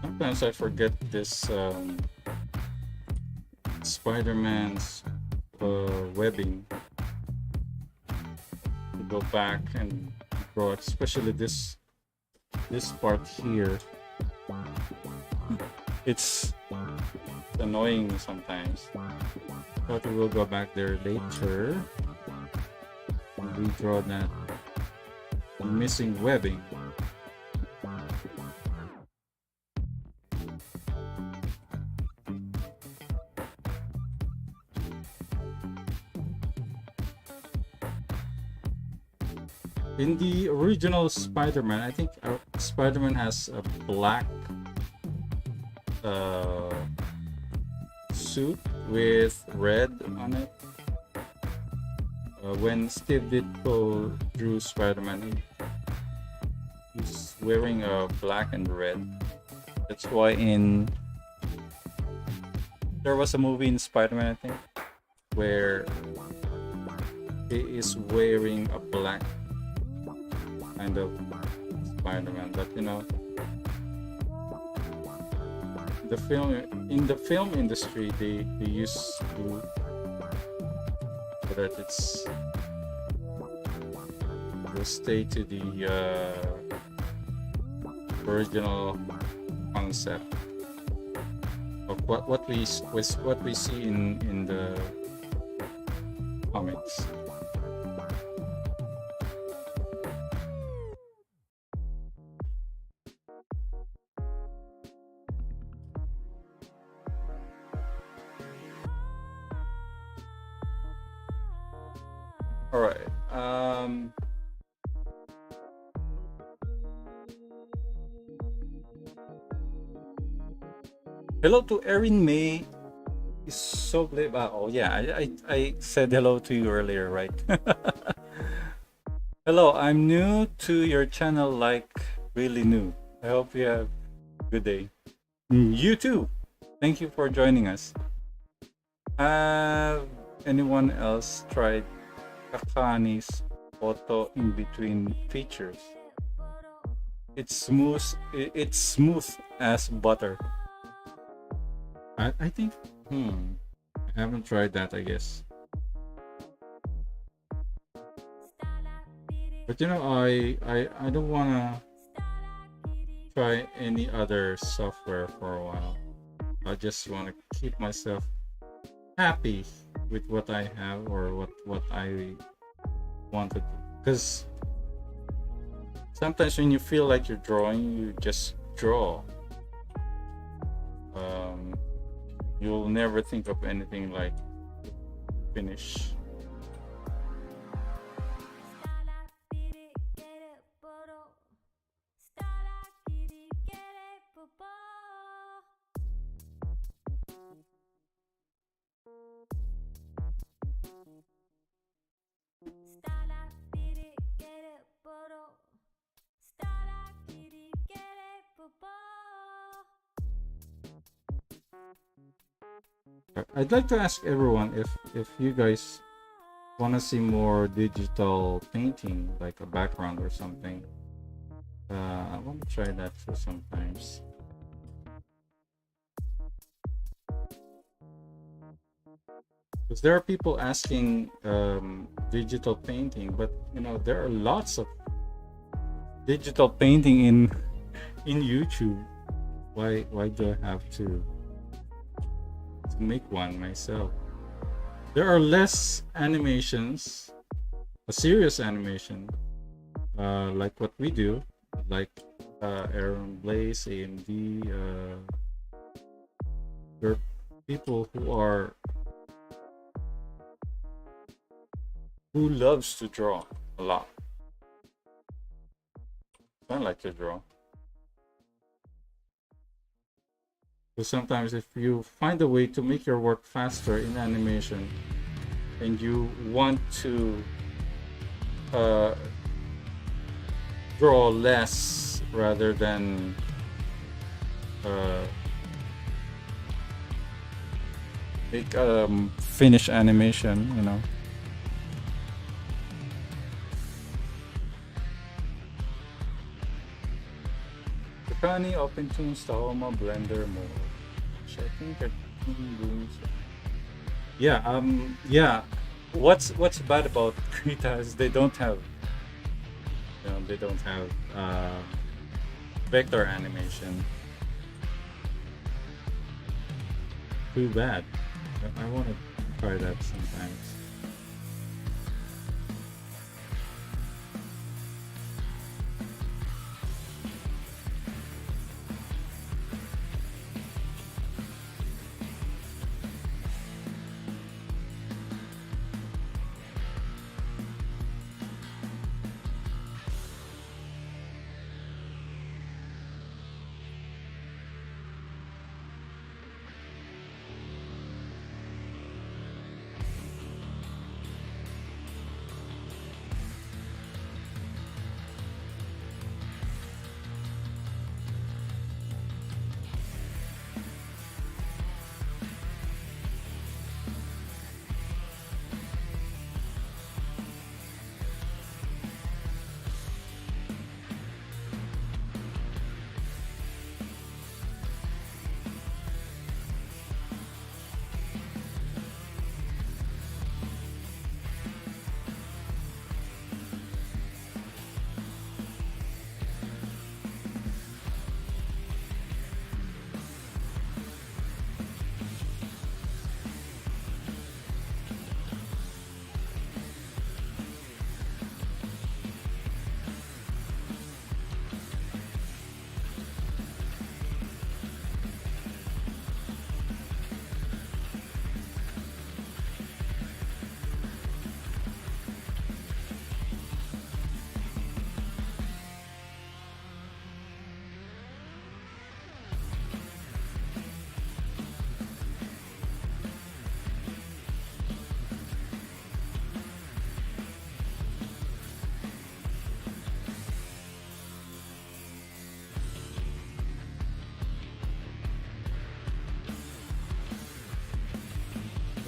Sometimes I forget this Spider-Man's webbing. To go back and draw it, especially this part here. It's annoying sometimes, but we will go back there later and redraw that missing webbing. In the original Spider-Man, I think Spider-Man has a black suit with red on it. When Steve Ditko drew Spider-Man, he's wearing a black and red. That's why there was a movie in Spider-Man, I think, where he is wearing a black kind of Spider-Man, but you know, in the film industry, they used to so that it's will stay to the original concept of what we see in the comics. All right. Hello to Erin May. Is so glad. Oh yeah, I said hello to you earlier, right? Hello, I'm new to your channel, like really new. I hope you have a good day. You too. Thank you for joining us. Have anyone else tried Kakani's photo in between features? It's smooth. It's smooth as butter. I think. I haven't tried that, I guess. But you know, I don't wanna try any other software for a while. I just wanna keep myself happy with what I have or what I wanted to. Because sometimes when you feel like you're drawing, you just draw. You'll never think of anything like finish. I'd like to ask everyone if you guys want to see more digital painting, like a background or something. I want to try that too sometimes. Because there are people asking digital painting, but you know there are lots of digital painting in YouTube. Why do I have to make one myself? There are less animations, a serious animation, like what we do, like Aaron Blaze, AMD. There are people who loves to draw a lot. I like to draw. So sometimes if you find a way to make your work faster in animation and you want to draw less rather than make finish animation, you know. Kakani open tunes Tahoma Blender mode. I think I doing so. Yeah, yeah. What's bad about Krita is they don't have vector animation. Too bad. I want to try that sometimes.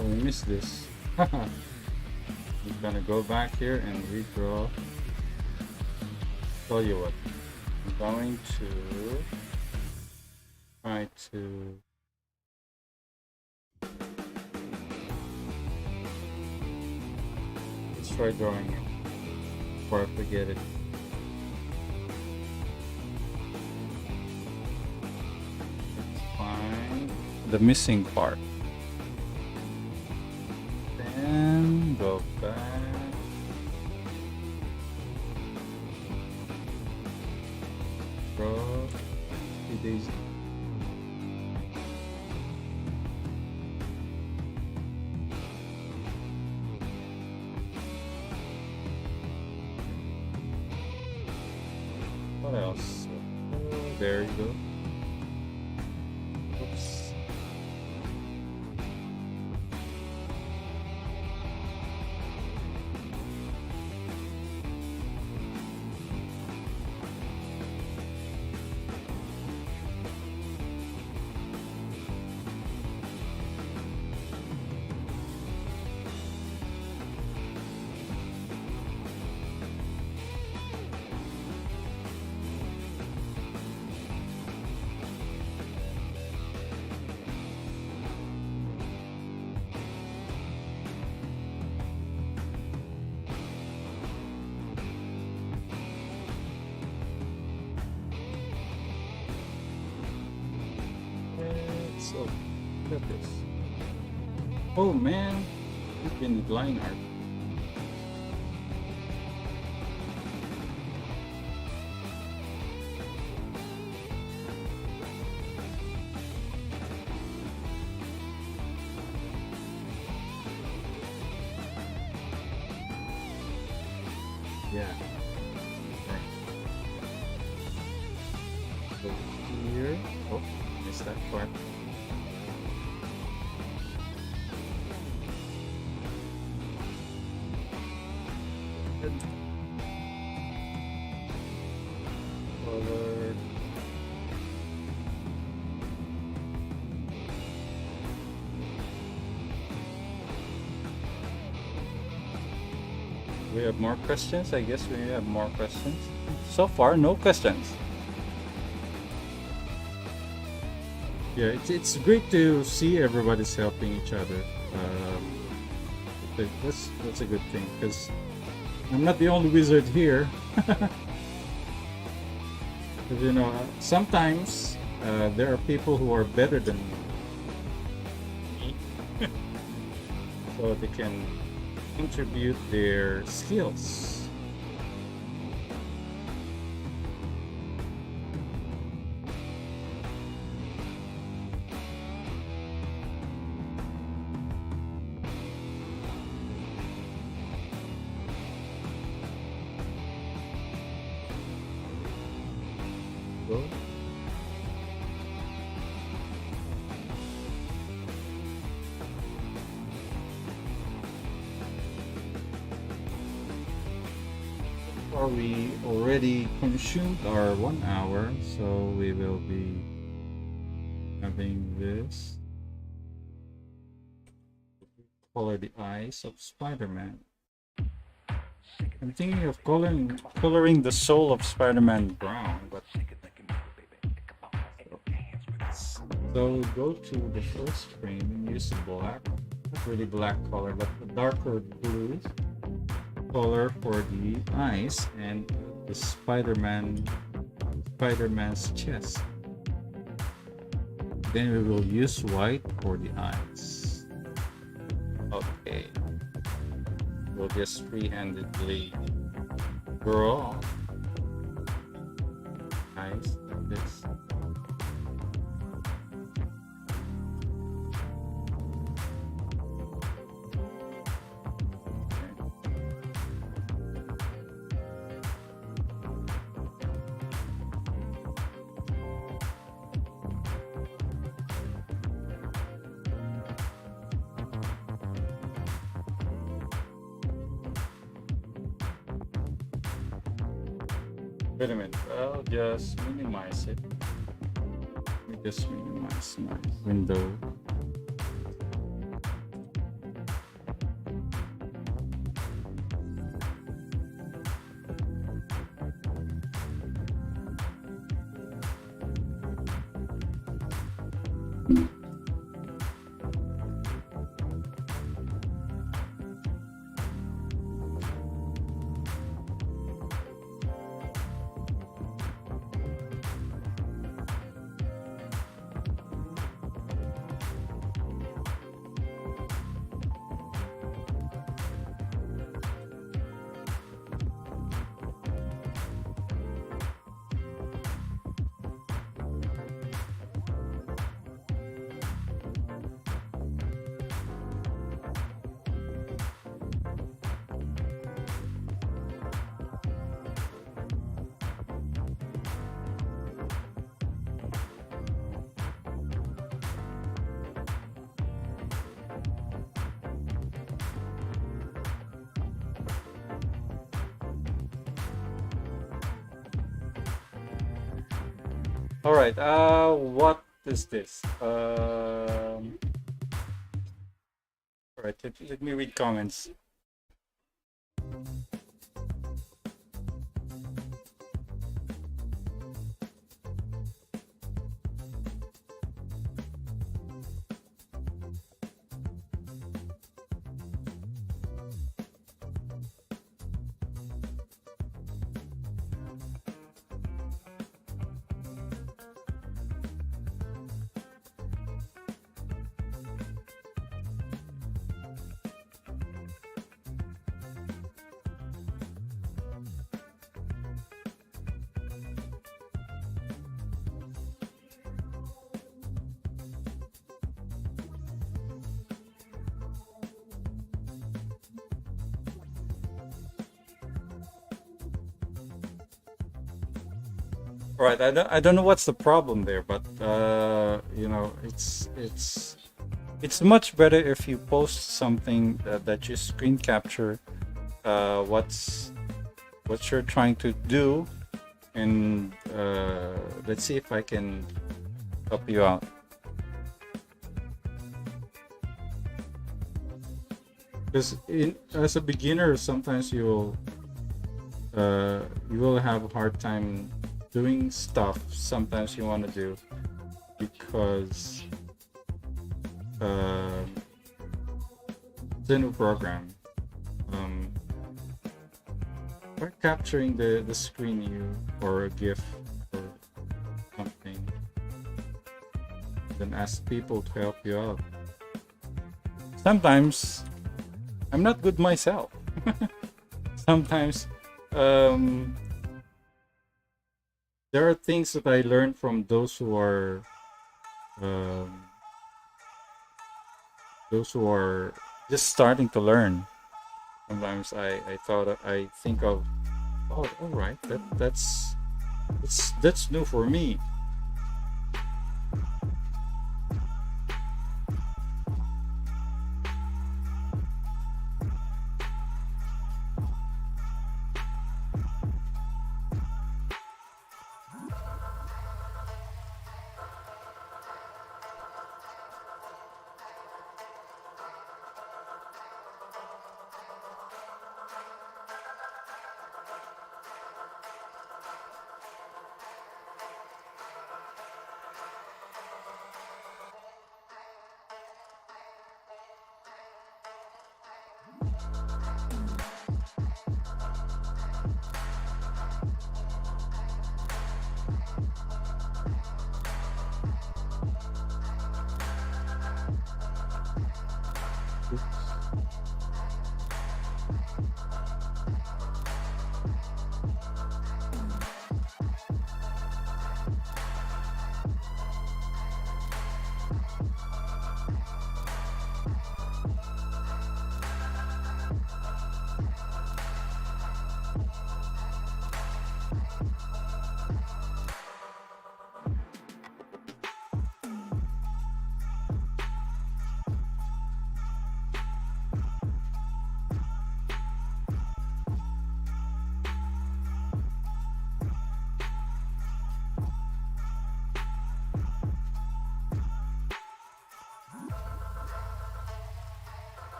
Oh, we missed this. We're gonna go back here and redraw. Tell you what, I'm going to try to let's try drawing it before I forget it. Let's find the missing part. Then go back. Draw 3 days. What else? Oh, there you go. Oops. So, look at this. Oh man, you've been line art. Yeah. Right. So here, oh, missed that part. Color. We have more questions? I guess we have more questions. So far, no questions. Yeah, it's great to see everybody's helping each other. That's a good thing because I'm not the only wizard here. Because you know, sometimes there are people who are better than me, so they can contribute their skills. Go. We already consumed our 1 hour, so we will be having this color the eyes of Spider-Man. I'm thinking of coloring the soul of Spider-Man brown, but so go to the first frame and use the black, not really black color, but the darker blue color for the eyes and the Spider-Man's chest. Then we will use white for the eyes. Okay. We'll just free-handedly draw eyes like this. Wait a minute, I'll just minimize it. Let me just minimize my window. All right. What is this? All right. Let me read comments. All right. I don't know what's the problem there, but you know, it's much better if you post something that you screen capture what you're trying to do, and let's see if I can help you out. Because as a beginner, sometimes you will have a hard time doing stuff sometimes you want to do because it's a new program. By capturing the screen or a GIF or something, then ask people to help you out. Sometimes I'm not good myself. Sometimes there are things that I learned from um, those who are just starting to learn. Sometimes I think of, oh, all right, that's new for me.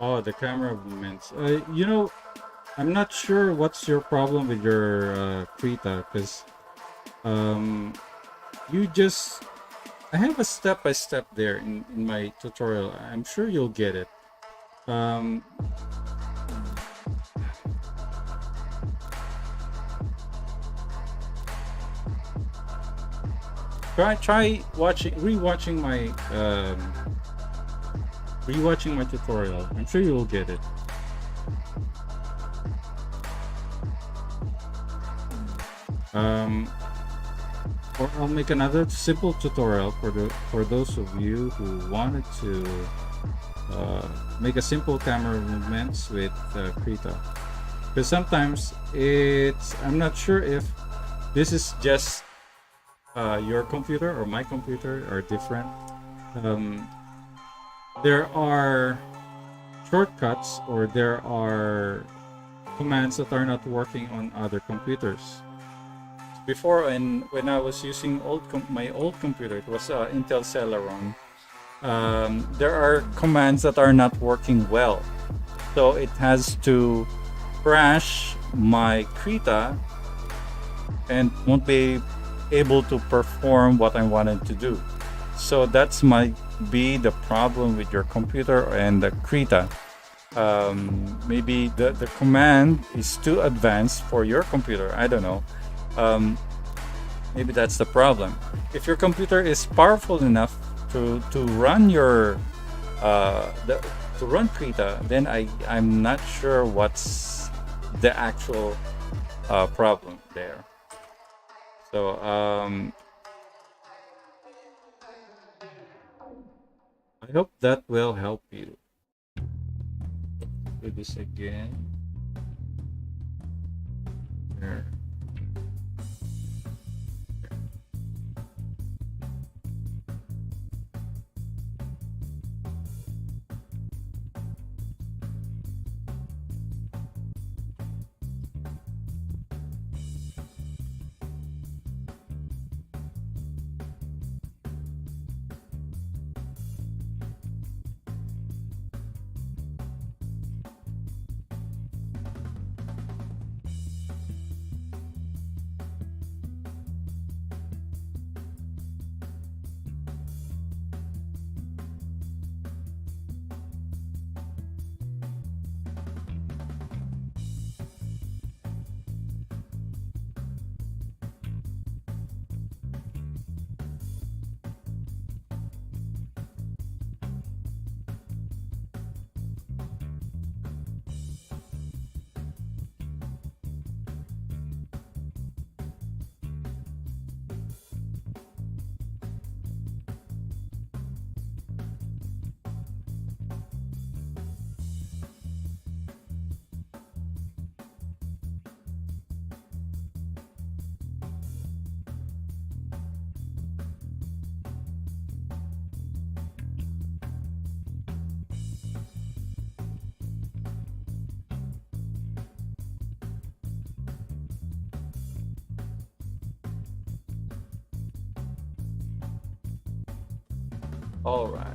Oh, the camera movements. You know, I'm not sure what's your problem with your Krita, because um, you just I have a step-by-step there in my tutorial. I'm sure you'll get it. Um, try rewatching my tutorial. I'm sure you'll get it. Or I'll make another simple tutorial for those of you who wanted to make a simple camera movements with Krita. Because sometimes I'm not sure if this is just your computer or my computer are different. There are shortcuts or there are commands that are not working on other computers. Before, when I was using my old computer, it was Intel Celeron. There are commands that are not working well, so it has to crash my Krita and won't be able to perform what I wanted to do. So that's might be the problem with your computer and the Krita. Maybe the command is too advanced for your computer. I don't know. Maybe that's the problem. If your computer is powerful enough to run your to run Krita, then I'm not sure what's the actual problem there. So I hope that will help you. Do this again. There. All right.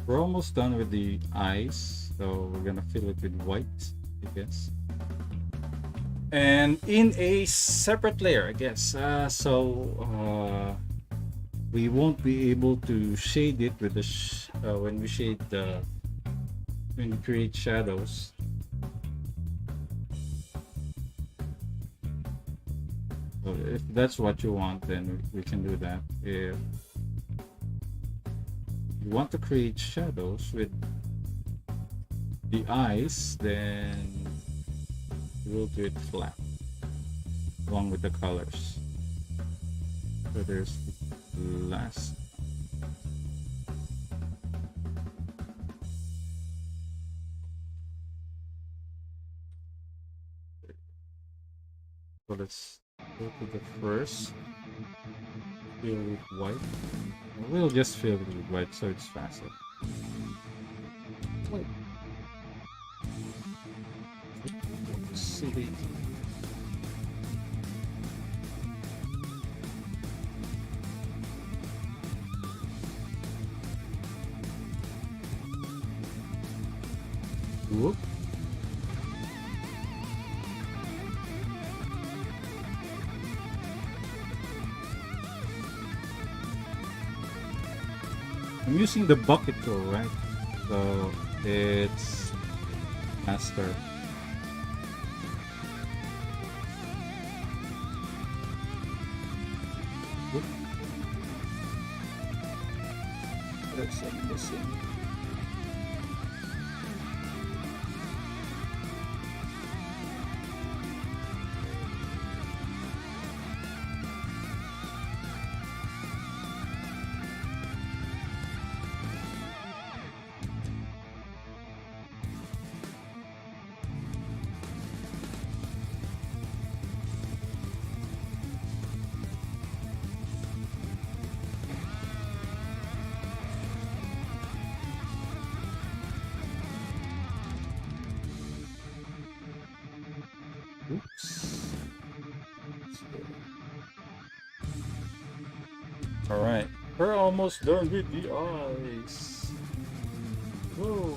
We're almost done with the eyes, so we're gonna fill it with white, I guess. And in a separate layer, I guess. We won't be able to shade it with the when we shade the when we create shadows. So if that's what you want, then we can do that. If you want to create shadows with the eyes, then we'll do it flat along with the colors. So there's the last. So let's go to the first. Fill with white. We'll just fill it with white so it's faster. White. Silly. Whoop. I'm using the bucket tool, right? So it's faster. Whoop. That's missing. Oops. All right, we're almost done with the eyes. Whoa.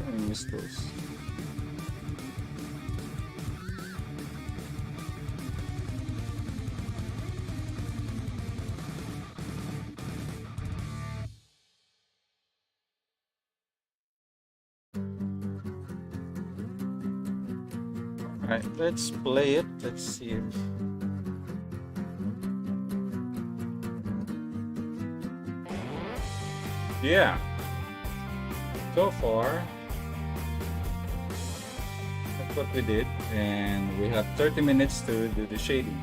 I missed those. Alright, let's play it. Let's see if... Yeah. So far, that's what we did. And we have 30 minutes to do the shading.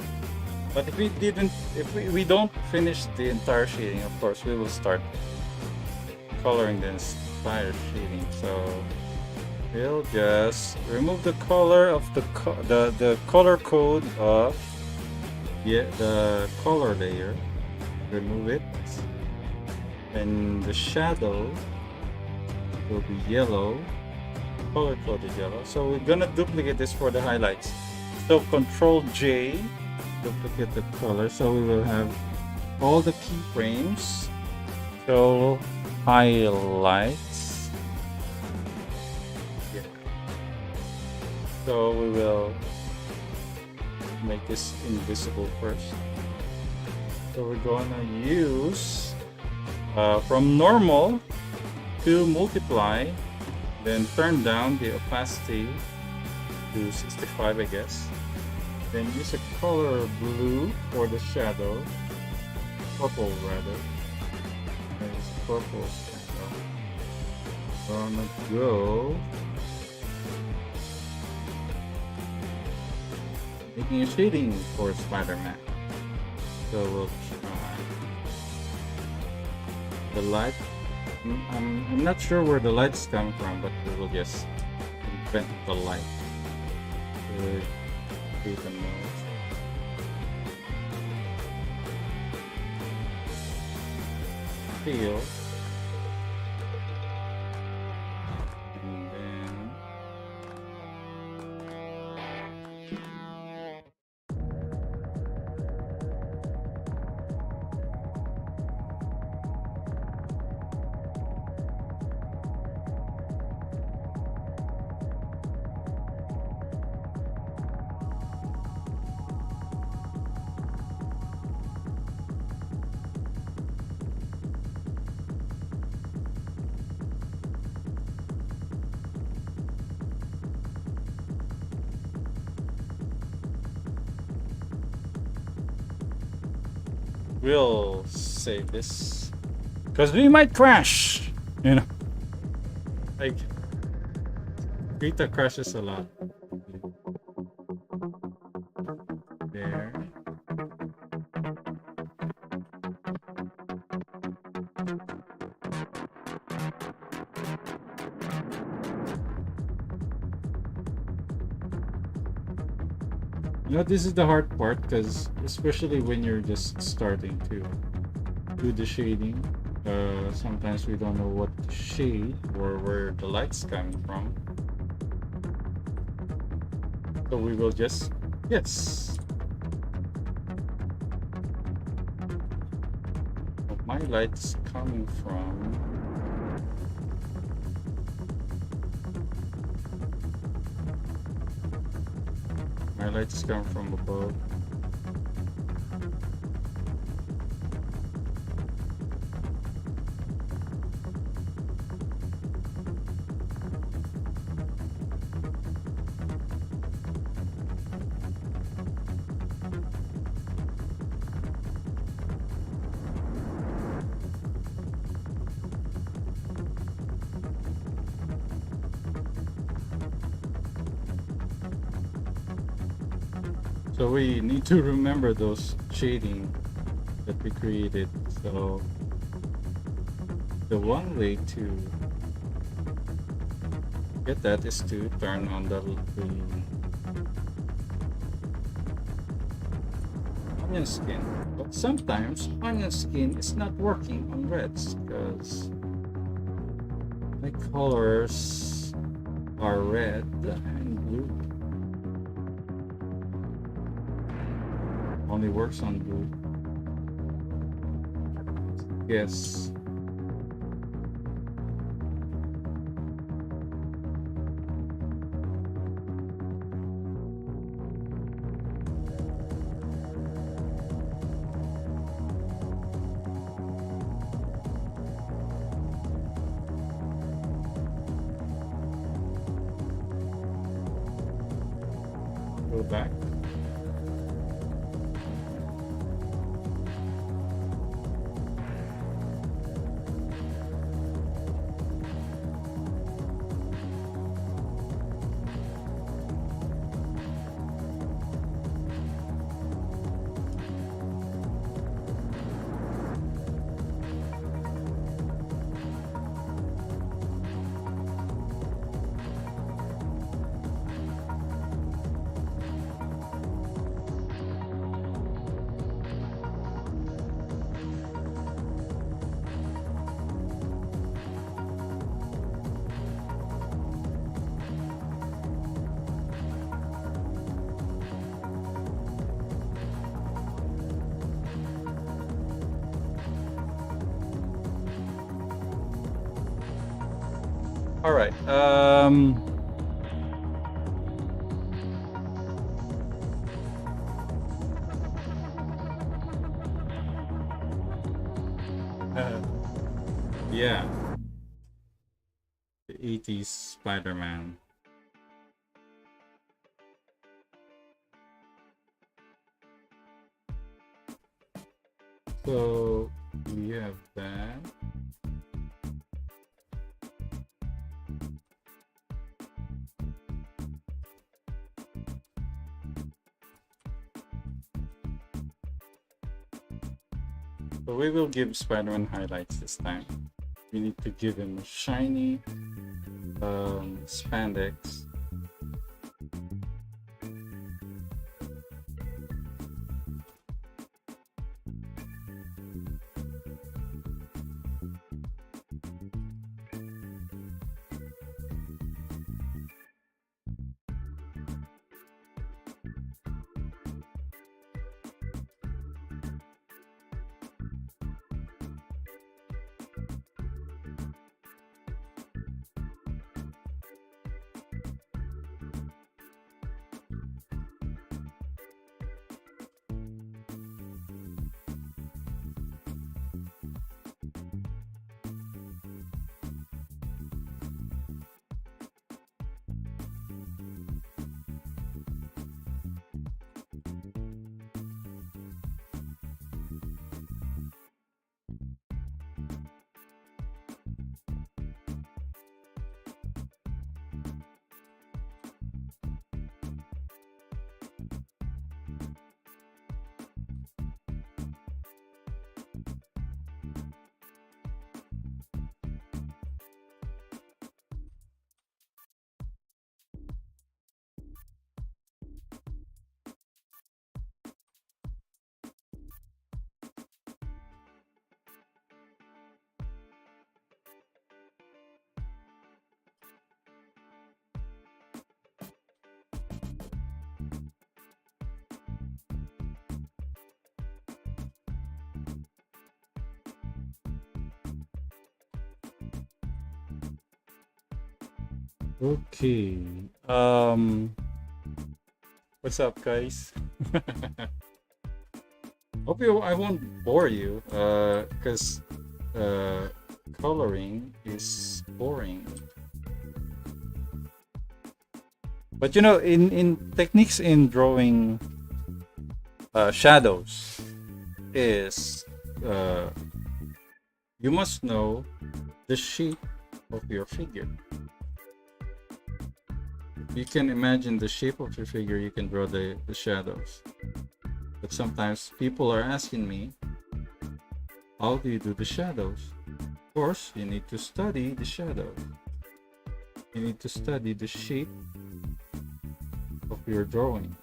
But if we don't finish the entire shading, of course, we will start coloring the entire shading. So we'll just remove the color of the color code of the color layer. Remove it, and the shadow will be yellow. Color coded yellow. So we're gonna duplicate this for the highlights. So Control J, duplicate the color. So we will have all the keyframes. So highlights. So we will make this invisible first. So we're gonna use from normal to multiply, then turn down the opacity to 65, I guess. Then use a color blue for the shadow, purple rather. There's purple. Gonna go. Making a shading for Spider-Man. So we'll try the light. I'm not sure where the lights come from, but we will just invent the light. Create a nose. Feel. And then we'll save this. because we might crash. You know, like Krita crashes a lot. There. You know, this is the hard part because especially when you're just starting to do the shading, sometimes we don't know what to shade or where the light's coming from. So we will just guess. My light's coming from. My light is coming from above. So we need to remember those shading that we created. So the one way to get that is to turn on the onion skin. But sometimes onion skin is not working on reds because my colors are red and blue. Only works on blue. Yes. Go back. All right. Yeah. The 80s Spider-Man. So we have that. So we will give Spider-Man highlights this time. We need to give him a shiny spandex. Okay. What's up, guys? Hope I won't bore you, because coloring is boring. But you know, in techniques in drawing shadows, is you must know the shape of your figure. You can imagine the shape of your figure, you can draw the shadows. But sometimes people are asking me, how do you do the shadows? Of course, you need to study the shadows. You need to study the shape of your drawing.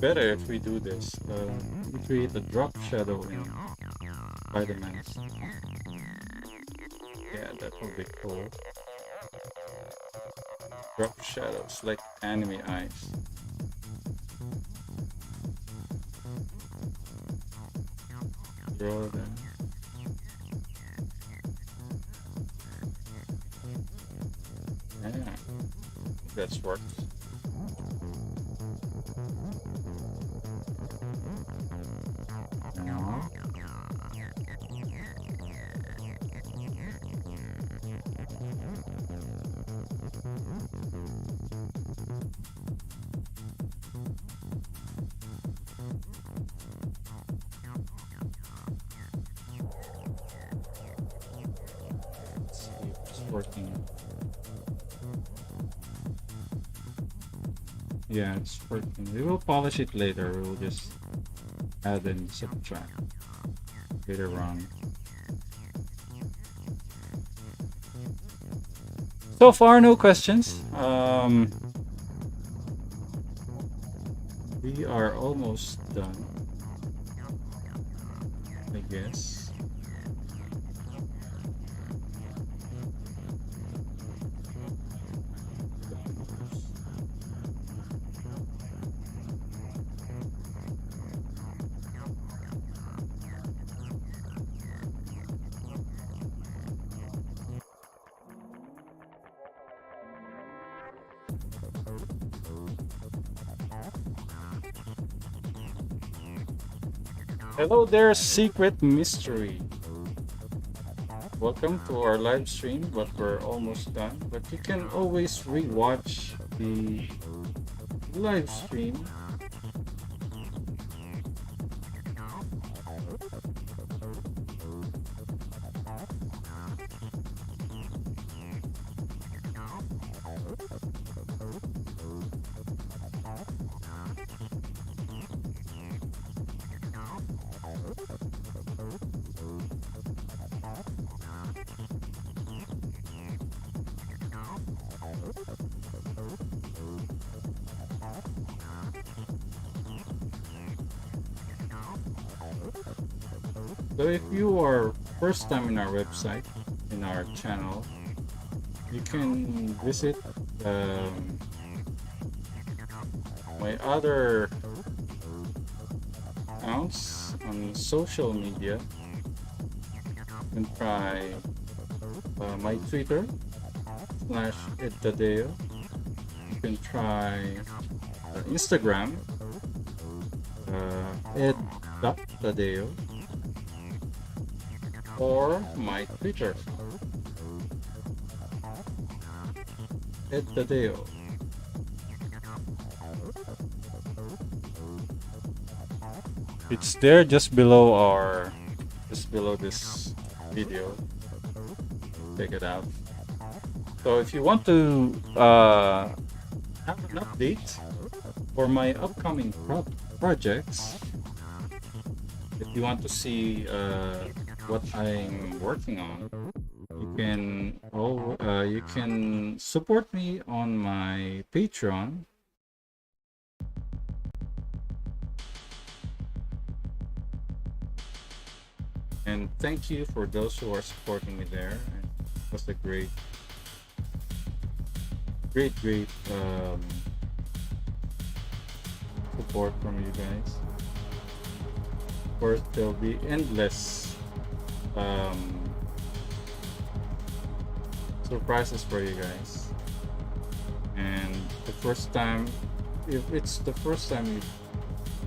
Better if we do this. We create a drop shadow in Spider-Man. Yeah, that would be cool. Drop shadows like anime eyes. Draw them. Yeah, that's worked. Let's see if it's working. Yeah, it's working. We will polish it later. We will just add and subtract later on. So far, no questions. We are almost done, I guess. Hello there, Secret Mystery. Welcome to our live stream, but we're almost done. But you can always rewatch the live stream. So if you are first time in our website, in our channel, you can visit my other accounts on social media. You can try my Twitter /Tadeo. You can try Instagram ed.tadeo, or my Twitter Tadeo. It's there just below this video. Check it out. So if you want to have an update for my upcoming projects, if you want to see what I'm working on, you can support me on my Patreon. And thank you for those who are supporting me there. And it was a great support from you guys. Of course, there'll be endless surprises for you guys. And the first time, if it's the first time,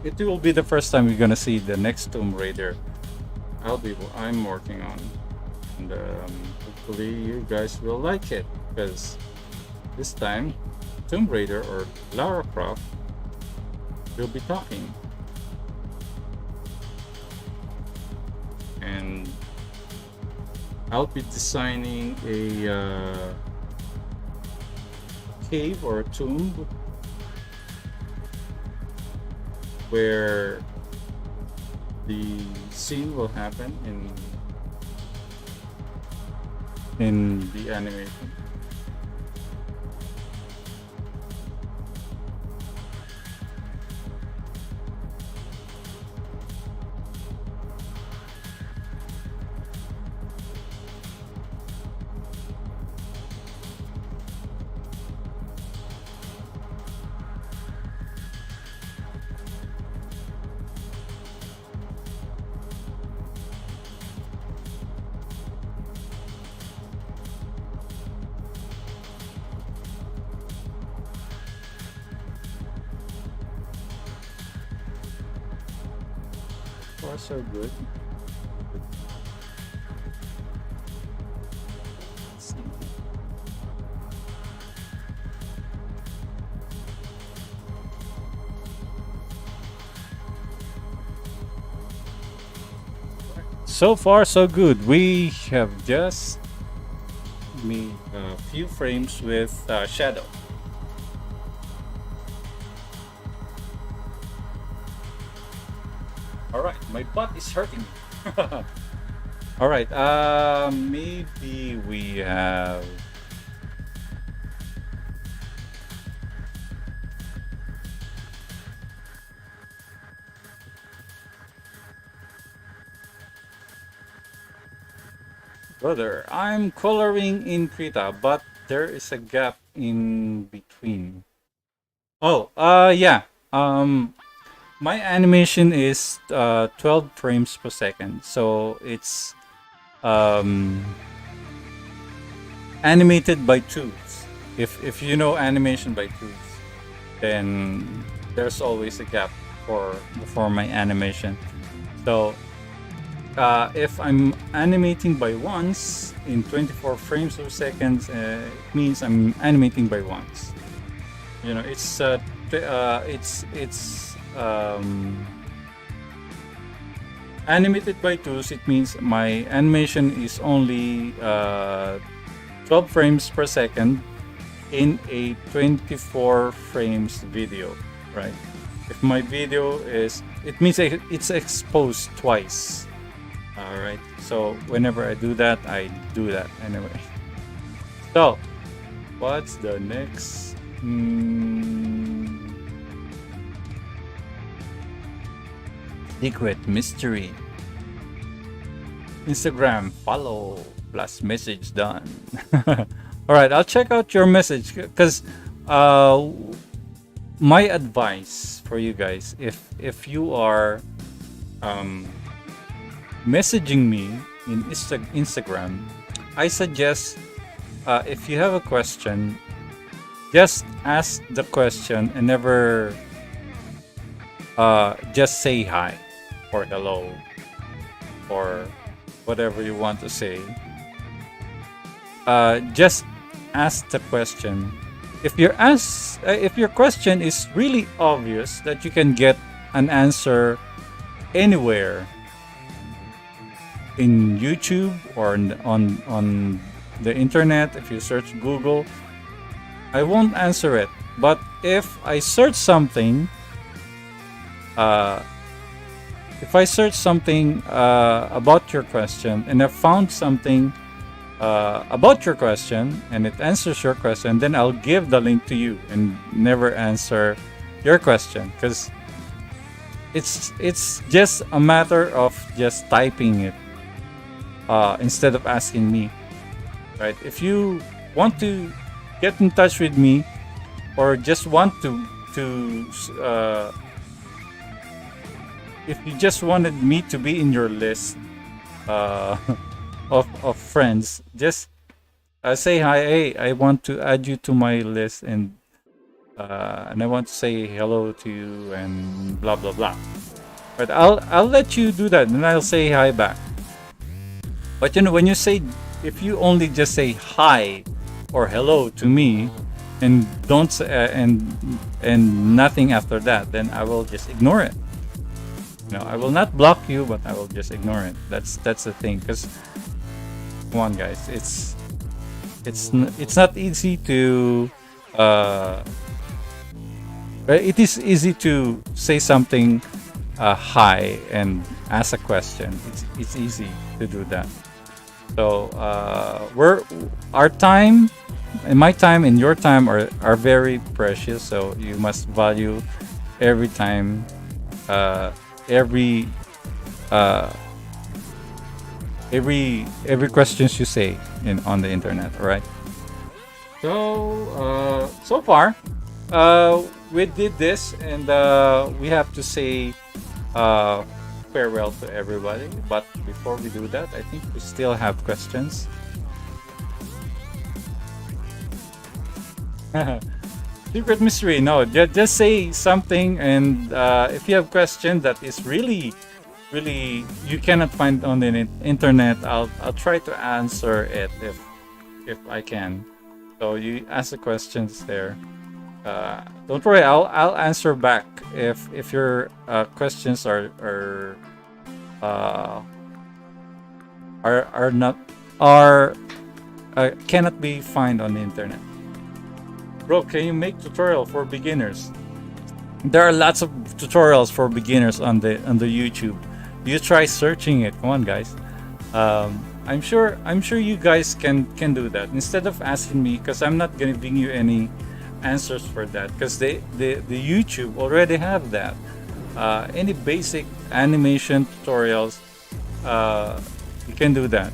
it will be the first time you're gonna see the next Tomb Raider I'm working on, and hopefully you guys will like it, because this time Tomb Raider or Lara Croft will be talking, and I'll be designing a cave or a tomb where the scene will happen in the animation. Far so good. Let's see. So far so good. We have just made a few frames with shadow. Alright, my butt is hurting me. Alright, maybe we have... Brother, I'm coloring in Krita, but there is a gap in between. Oh, yeah. My animation is 12 frames per second, so it's animated by twos. If you know animation by twos, then there's always a gap for my animation. So if I'm animating by ones in 24 frames per second, it means I'm animating by ones. You know, it's animated by twos. It means my animation is only 12 frames per second in a 24 frames video, right? If my video is, it means it's exposed twice. All right, so whenever I do that anyway. So what's the next? Secret mystery. Instagram follow plus message done. All right, I'll check out your message, because my advice for you guys, if you are messaging me in Instagram, I suggest if you have a question, just ask the question and never just say hi or hello or whatever you want to say. Just ask the question if your question is really obvious that you can get an answer anywhere in YouTube or on the internet, if you search Google, I won't answer it. But if I search something, uh, about your question and I found something about your question and it answers your question, then I'll give the link to you and never answer your question, because it's just a matter of just typing it instead of asking me, right? If you want to get in touch with me or just want to if you just wanted me to be in your list of friends, just say hi. Hey, I want to add you to my list, and I want to say hello to you and blah blah blah. But I'll let you do that, and I'll say hi back. But when you say, if you only just say hi or hello to me, and don't and nothing after that, then I will just ignore it. I will not block you, but I will just ignore it. That's the thing. Because come on, guys, it's not easy to. It is easy to say something hi and ask a question. It's easy to do that. So our time, and my time and your time are very precious. So you must value every time, every questions you say on the internet. All right. So so far, we did this, and we have to say farewell to everybody. But before we do that, I think we still have questions. Secret mystery. No, just say something, and if you have question that is really you cannot find on the internet, I'll try to answer it if I can. So you ask the questions there. Don't worry, I'll answer back if your questions are not cannot be found on the internet. Bro, can you make tutorial for beginners? There are lots of tutorials for beginners on the YouTube. You try searching it. Come on, guys. I'm sure you guys can do that instead of asking me, because I'm not giving you any answers for that, because the YouTube already have that. Any basic animation tutorials, you can do that.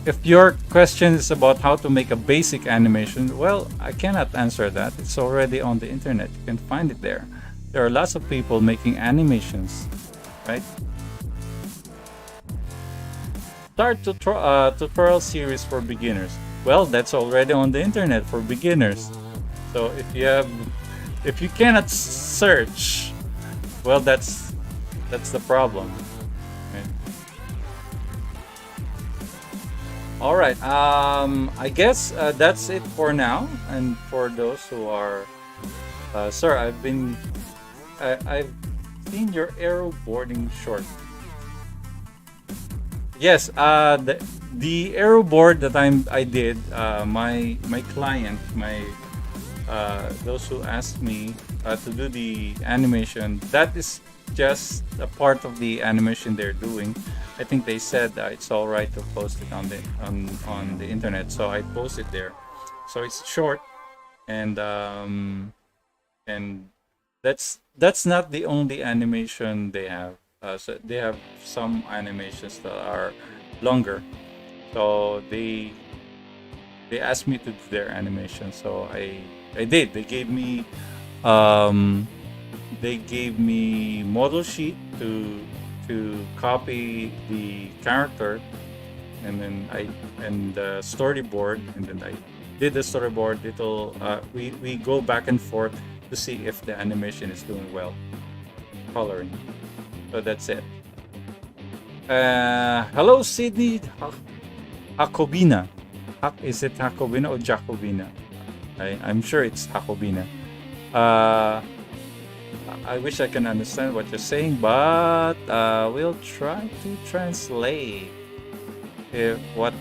If your question is about how to make a basic animation, well, I cannot answer that. It's already on the internet. You can find it there. There are lots of people making animations, right? Start tutorial series for beginners. Well, that's already on the internet for beginners. So if you cannot search, well, that's the problem. Right? All right. I guess that's it for now. And for those who are, sir, I've seen your aero boarding short. Yes. The aero board that I did. My client, those who asked me to do the animation, that is just a part of the animation they're doing. I think they said it's all right to post it on the internet, so I posted there. So it's short, and that's not the only animation they have. So they have some animations that are longer. So they asked me to do their animation, so I did. They gave me model sheet to copy the character, and then the storyboard, and then I did the storyboard. We go back and forth to see if the animation is doing well, coloring. So that's it. Hello, Sydney Jacobina. Is it Jacobina or Jacobina? I'm sure it's Jacobina. Uh, I wish I can understand what you're saying, but we'll try to translate if what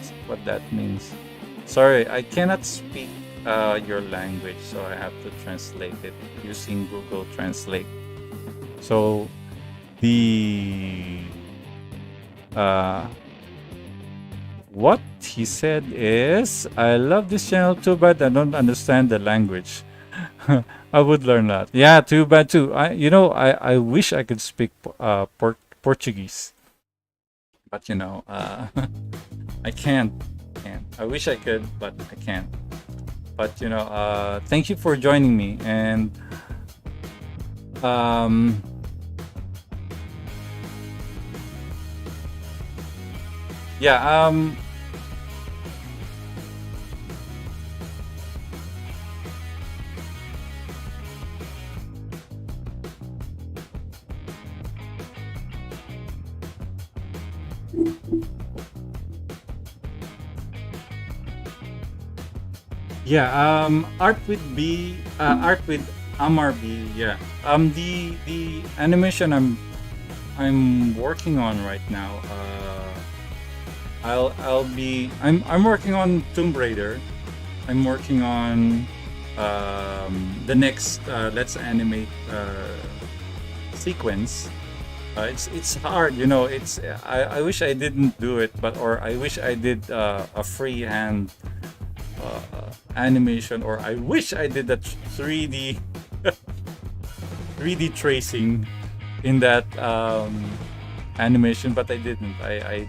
that means. Sorry, I cannot speak your language, so I have to translate it using Google Translate. So the what he said is, I love this channel too, but I don't understand the language. I would learn that. Yeah, too bad too. I wish I could speak Portuguese, but I can't. I wish I could, but I can't. But thank you for joining me, and yeah, yeah, art with art with MRB, yeah. The animation I'm working on right now. I'm working on Tomb Raider. I'm working on the next Let's Animate sequence. It's hard, It's I wish I didn't do it, or I wish I did a freehand animation, or I wish I did that 3D 3D tracing in that animation, but I didn't. I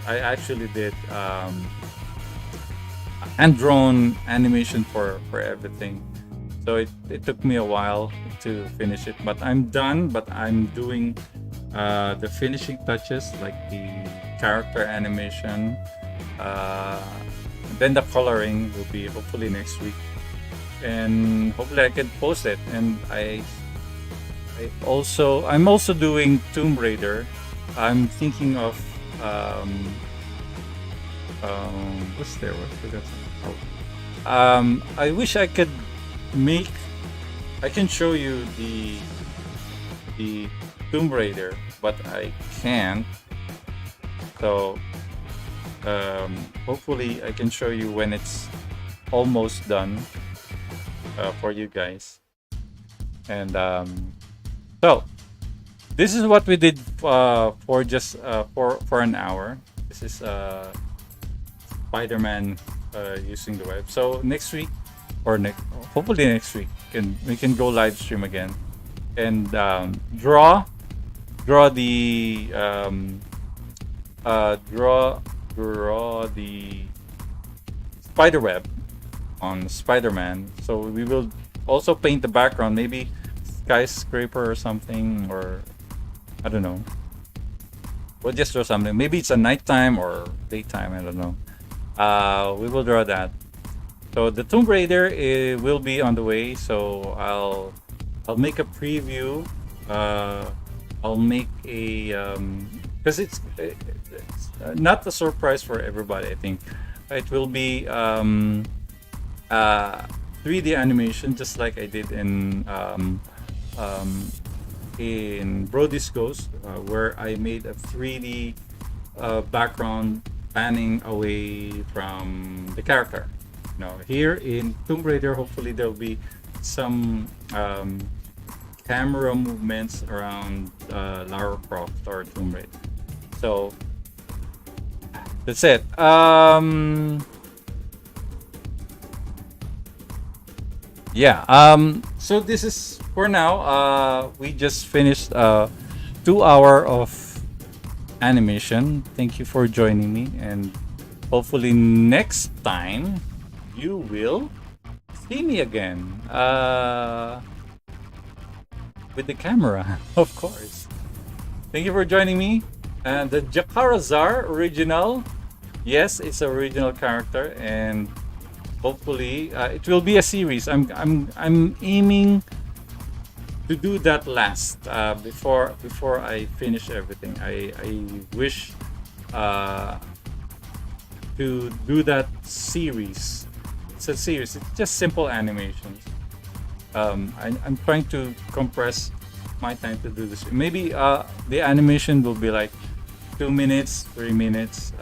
actually did hand drawn animation for everything. So it took me a while to finish it, but I'm done. But I'm doing the finishing touches, like the character animation. Then the coloring will be hopefully next week, and hopefully I can post it. And I'm also doing Tomb Raider. I'm thinking of what's there? What forgot? I wish I could I can show you the Tomb Raider, but I can't. So hopefully I can show you when it's almost done for you guys. And so this is what we did for just for an hour. This is Spider-Man using the web. So next week, hopefully next week, we can go live stream again and draw the draw the spider web on Spider-Man. So we will also paint the background, maybe skyscraper or something, or I don't know. We'll just draw something. Maybe it's a nighttime or daytime. I don't know. We will draw that. So the Tomb Raider will be on the way. So I'll make a preview. I'll make a because it's not a surprise for everybody. I think it will be 3D animation, just like I did in Brody's Ghost, where I made a 3D background panning away from the character. Here in Tomb Raider, hopefully there'll be some camera movements around Lara Croft or Tomb Raider. So that's it. So this is for now. We just finished 2 hour of animation. Thank you for joining me, and hopefully next time you will see me again with the camera, of course. Thank you for joining me. And the Jakarazar original, yes, it's an original character, and hopefully it will be a series. I'm aiming to do that last before I finish everything. I wish to to do that series. It's a series. It's just simple animations. I'm trying to compress my time to do this. Maybe the animation will be like 2 minutes, 3 minutes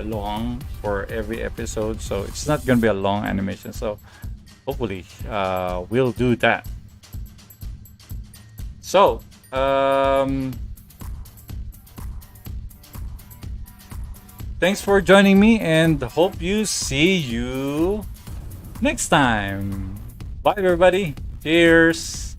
long for every episode. So it's not gonna be a long animation. So hopefully we'll do that. So thanks for joining me, and hope you see you next time. Bye everybody. Cheers.